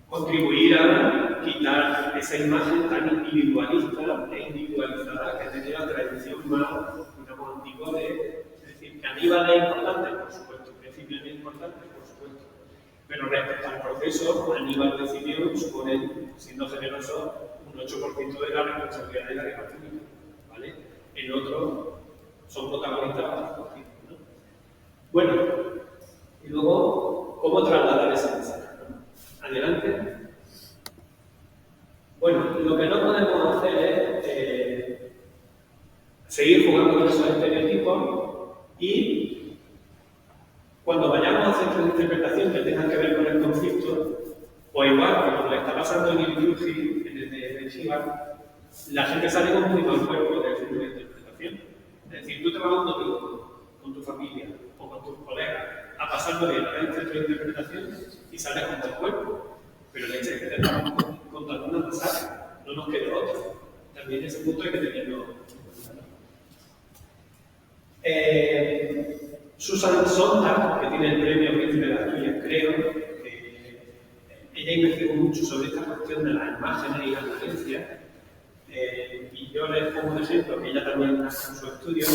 Contribuir a quitar esa imagen tan individualista e individualizada que tiene la tradición más, digamos, antigua de, es decir, que Aníbal es importante, por supuesto, que Escipión es importante, por supuesto, pero respecto al proceso, Aníbal de Escipión supone, siendo generoso, un 8% de la responsabilidad de la guerra púnica, ¿vale? El otro son protagonistas bastante, ¿no? Bueno, y luego, ¿cómo trasladar ese mensaje? Adelante. Bueno, lo que no podemos hacer es seguir jugando con esos estereotipos y cuando vayamos a centros de interpretación que tengan que ver con el conflicto, o igual que como le está pasando en el Liturgy, en el de Shiva, la gente sale con muy mal cuerpo del centro de interpretación. Es decir, tú te vas a un domingo con tu familia o con tus colegas a pasarlo bien a un centro de interpretación y sales con buen cuerpo. Pero la hecha es que te estamos contando una masacre, no nos queda otra. También ese punto hay que tenerlo. Susan Sontag, que tiene el premio Príncipe de Asturias, creo, ella investigó mucho sobre esta cuestión de las imágenes y la violencia. Y yo les pongo un ejemplo que ella también hace en su estudio.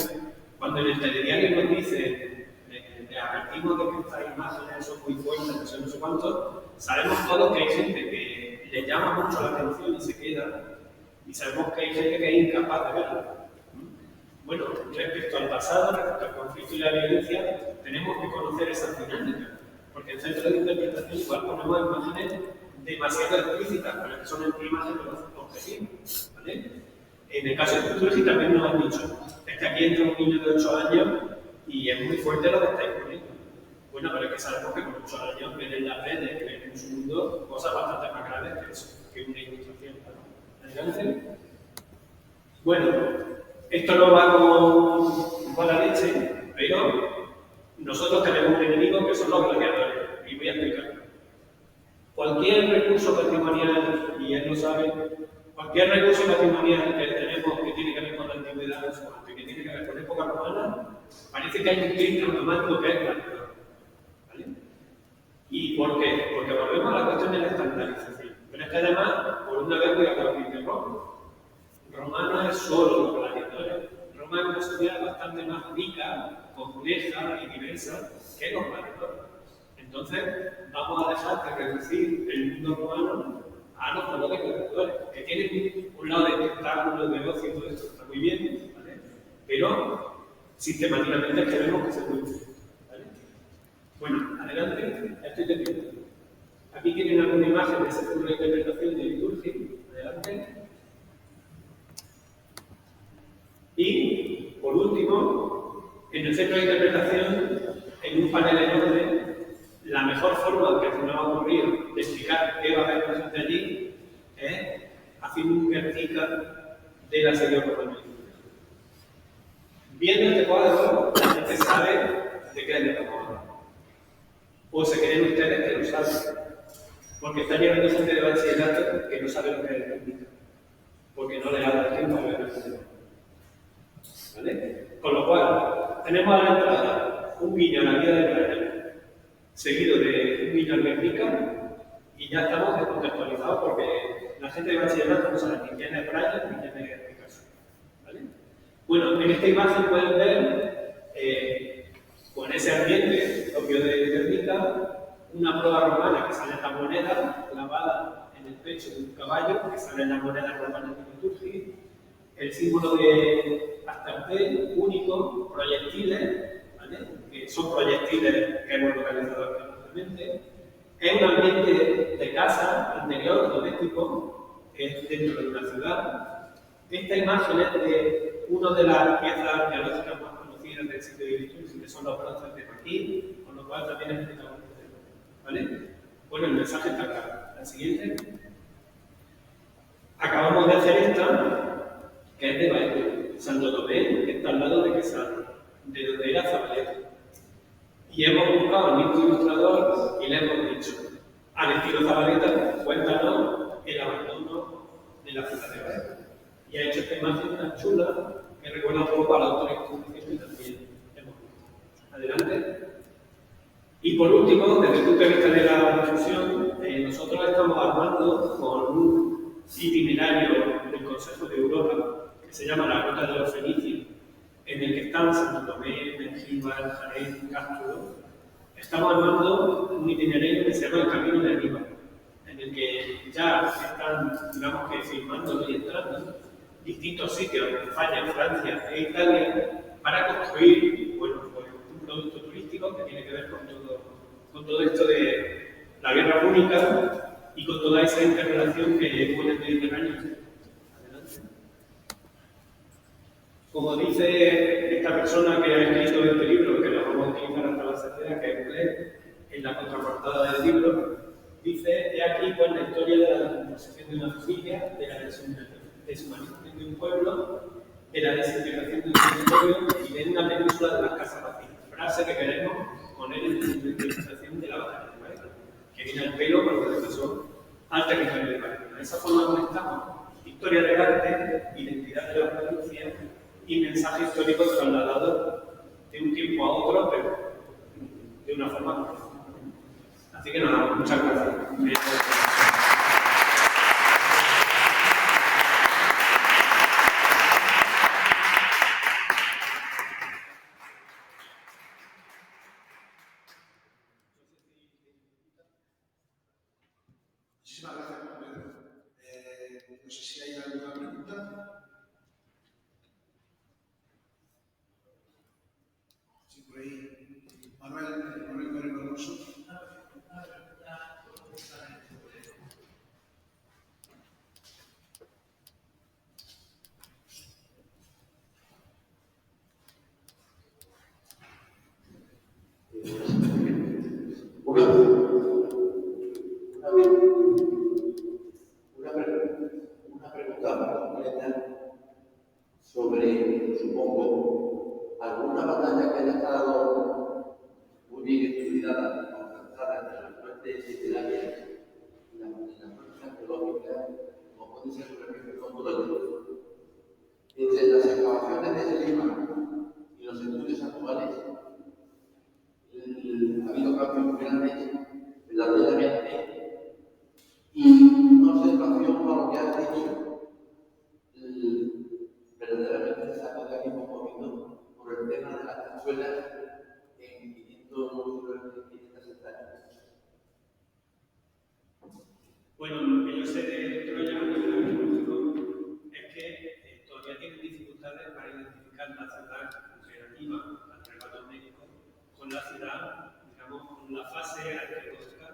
Cuando en el telediario nos dice, le advertimos de que estas imágenes son muy fuertes, que son no sé cuántos, sabemos todos que hay gente que le llama mucho la atención y se queda, y sabemos que hay gente que es incapaz de verlo. Bueno, respecto al pasado, respecto al conflicto y la violencia, tenemos que conocer esas dinámicas, porque en centros de interpretación igual ponemos imágenes demasiado explícitas, pero que son imágenes objetivas, ¿vale? En el caso de Liturgy también nos han dicho, es que aquí entra un niño de 8 años y es muy fuerte lo que estáis poniendo. Bueno, pero es que sabemos que con 8 años ven en las redes, ven en su mundo cosas bastante más graves que eso, que una ilustración. Adelante. Bueno, esto no va con la leche, pero nosotros tenemos un enemigo que son los gladiadores, y voy a explicarlo. Cualquier recurso patrimonial, y él lo sabe, cualquier recurso patrimonial que tenemos que tiene que ver con la antigüedad, que tiene que ver con época romana, parece que hay un clic automático que es gladiador. ¿Vale? ¿Y por qué? Porque volvemos a la cuestión de la estandarización. Pero es que además, por una vez voy a hablar de Roma. Roma no es solo los gladiadores. Roma es una sociedad bastante más rica, compleja y diversa que los gladiadores. Entonces, vamos a dejar de reducir el mundo romano a los valores gladiadores, que tienen un lado de espectáculo, de ocio y todo esto, está muy bien, ¿vale? Pero sistemáticamente queremos que se produzca. ¿Vale? Bueno, adelante, estoy terminando. Aquí tienen alguna imagen de ese centro de interpretación de Liturgy. Adelante. Y, por último, en el centro de interpretación, en un panel enorme, la mejor forma que se me ha ocurrido de explicar qué va a haber la gente allí es haciendo un vertical del asedio romano. Viendo este cuadro, la gente sabe de qué le estamos hablando. O se creen ustedes que lo saben. Porque está lleno de gente de bachillerato que no sabe lo que es la técnica. Porque no le da tiempo a ver el tema. ¿Vale? Con lo cual, tenemos a la entrada un guiño a la vida de Brian, seguido de un guiño al Guernica, y ya estamos descontextualizados porque la gente de bachillerato no sabe ni quién es Brian ni quién es Guernica. ¿Vale? Bueno, en esta imagen pueden ver, con ese ambiente propio de Guernica, una prueba romana que sale en la moneda clavada en el pecho de un caballo, que sale en la moneda romana de Liturgy, el símbolo de Astarte, único, proyectiles, ¿vale? Que son proyectiles que hemos localizado arqueológicamente. Es un ambiente de casa, interior, doméstico, dentro de una ciudad. Esta imagen es de una de las piezas arqueológicas más conocidas del siglo XVIII, que son los bronces de Maquis, con lo cual también es protagonista. ¿Vale? Bueno, el mensaje está claro. La siguiente. Acabamos de hacer esta, que es de Baile, Santo Tomé, que está al lado de Quesada, de donde era Zabaleta. Y hemos buscado al mismo ilustrador y le hemos dicho, al estilo Zabaleta, cuéntanos el abandono de la ciudad de Baile. Y ha hecho esta imagen tan chula que recuerda un poco a la autora-institución que también hemos visto. Adelante. Y por último, desde el punto de vista de la difusión, nosotros estamos armando con un itinerario del Consejo de Europa que se llama la Ruta de los Fenicios, en el que están Santo Tomé, Mengíbar, Jaén, Castro. Estamos armando un itinerario que se llama el Camino de Aníbal, en el que ya están, digamos que filmando y entrando distintos sitios de España, Francia e Italia para construir, bueno, pues, un producto turístico que tiene que ver con todo esto de la guerra púnica y con toda esa interrelación que pone el Mediterráneo. Adelante. Como dice esta persona que ha escrito este libro, que lo vamos a utilizar hasta la salida, que es Blair, en la contraportada del libro, dice, he aquí pues la historia de la descomposición de una familia, de la deshumanización de un pueblo, de la desintegración de un territorio y de una península de las casas vacías. Frase que queremos poner en la utilización de la batalla de Baile, que viene al pelo con lo que pasó al territorio de Baile. De esa forma conectamos historia del arte, identidad de la provincia y mensaje histórico trasladado de un tiempo a otro, pero de una forma. Así que nada, muchas gracias. Muchísimas gracias, Pedro. No sé si hay alguna pregunta. Sí, por ahí. Manuel Moreno Alonso. Una pregunta concreta sobre, supongo, alguna batalla que haya estado muy bien estudiada, contrastada entre las fuentes literarias y las fuentes arqueológicas, como puede ser, por ejemplo, el Fondo del Oro. Entre las excavaciones de ese tema y los estudios actuales, ha habido cambios grandes, verdaderamente, y una observación a lo que has dicho, verdaderamente se ha podido aquí un poquito por el tema de las cazuelas en 560 años. Bueno, lo que yo sé de Troya a nivel arqueológico es que todavía tienen dificultades para identificar la ciudad relativa al relato médico con la ciudad, digamos, con la fase arqueológica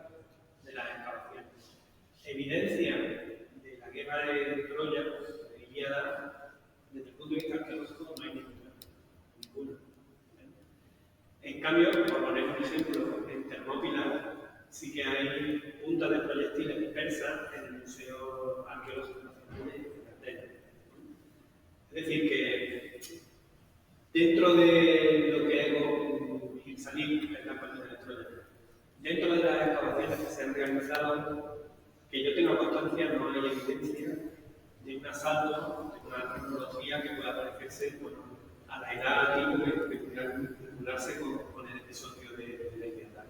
de las excavaciones. Evidencia de la guerra de Troya, de Ilíada, desde el punto de vista arqueológico no hay ninguna. En cambio, por poner un ejemplo, en Termópilas sí que hay puntas de proyectiles dispersas en el Museo Arqueológico Nacional de Atenas. Es decir, que dentro de lo que es Gilsanig, en la parte de Troya, dentro de las excavaciones que se han realizado, que yo tenga constancia, no hay evidencia de un asalto, de una tecnología que pueda parecerse, bueno, a la edad antigua que pudiera vincularse con el episodio de la Ilíada.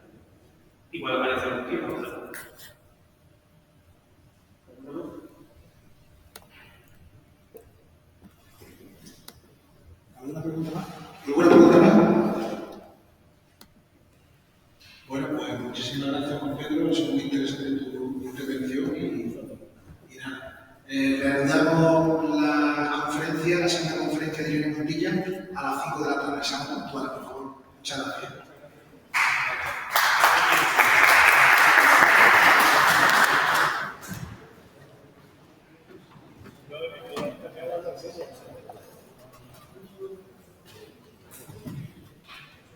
Igual aparece un tiempo, ¿no? ¿Alguna pregunta más? ¿Alguna pregunta más? Bueno, pues muchísimas gracias, Juan Pedro. Ha sido muy interesante tu intervención y nada. Realizamos la segunda conferencia de Irene Montilla a las 5 de la tarde. Sean puntuales, por favor. Muchas gracias. acceso.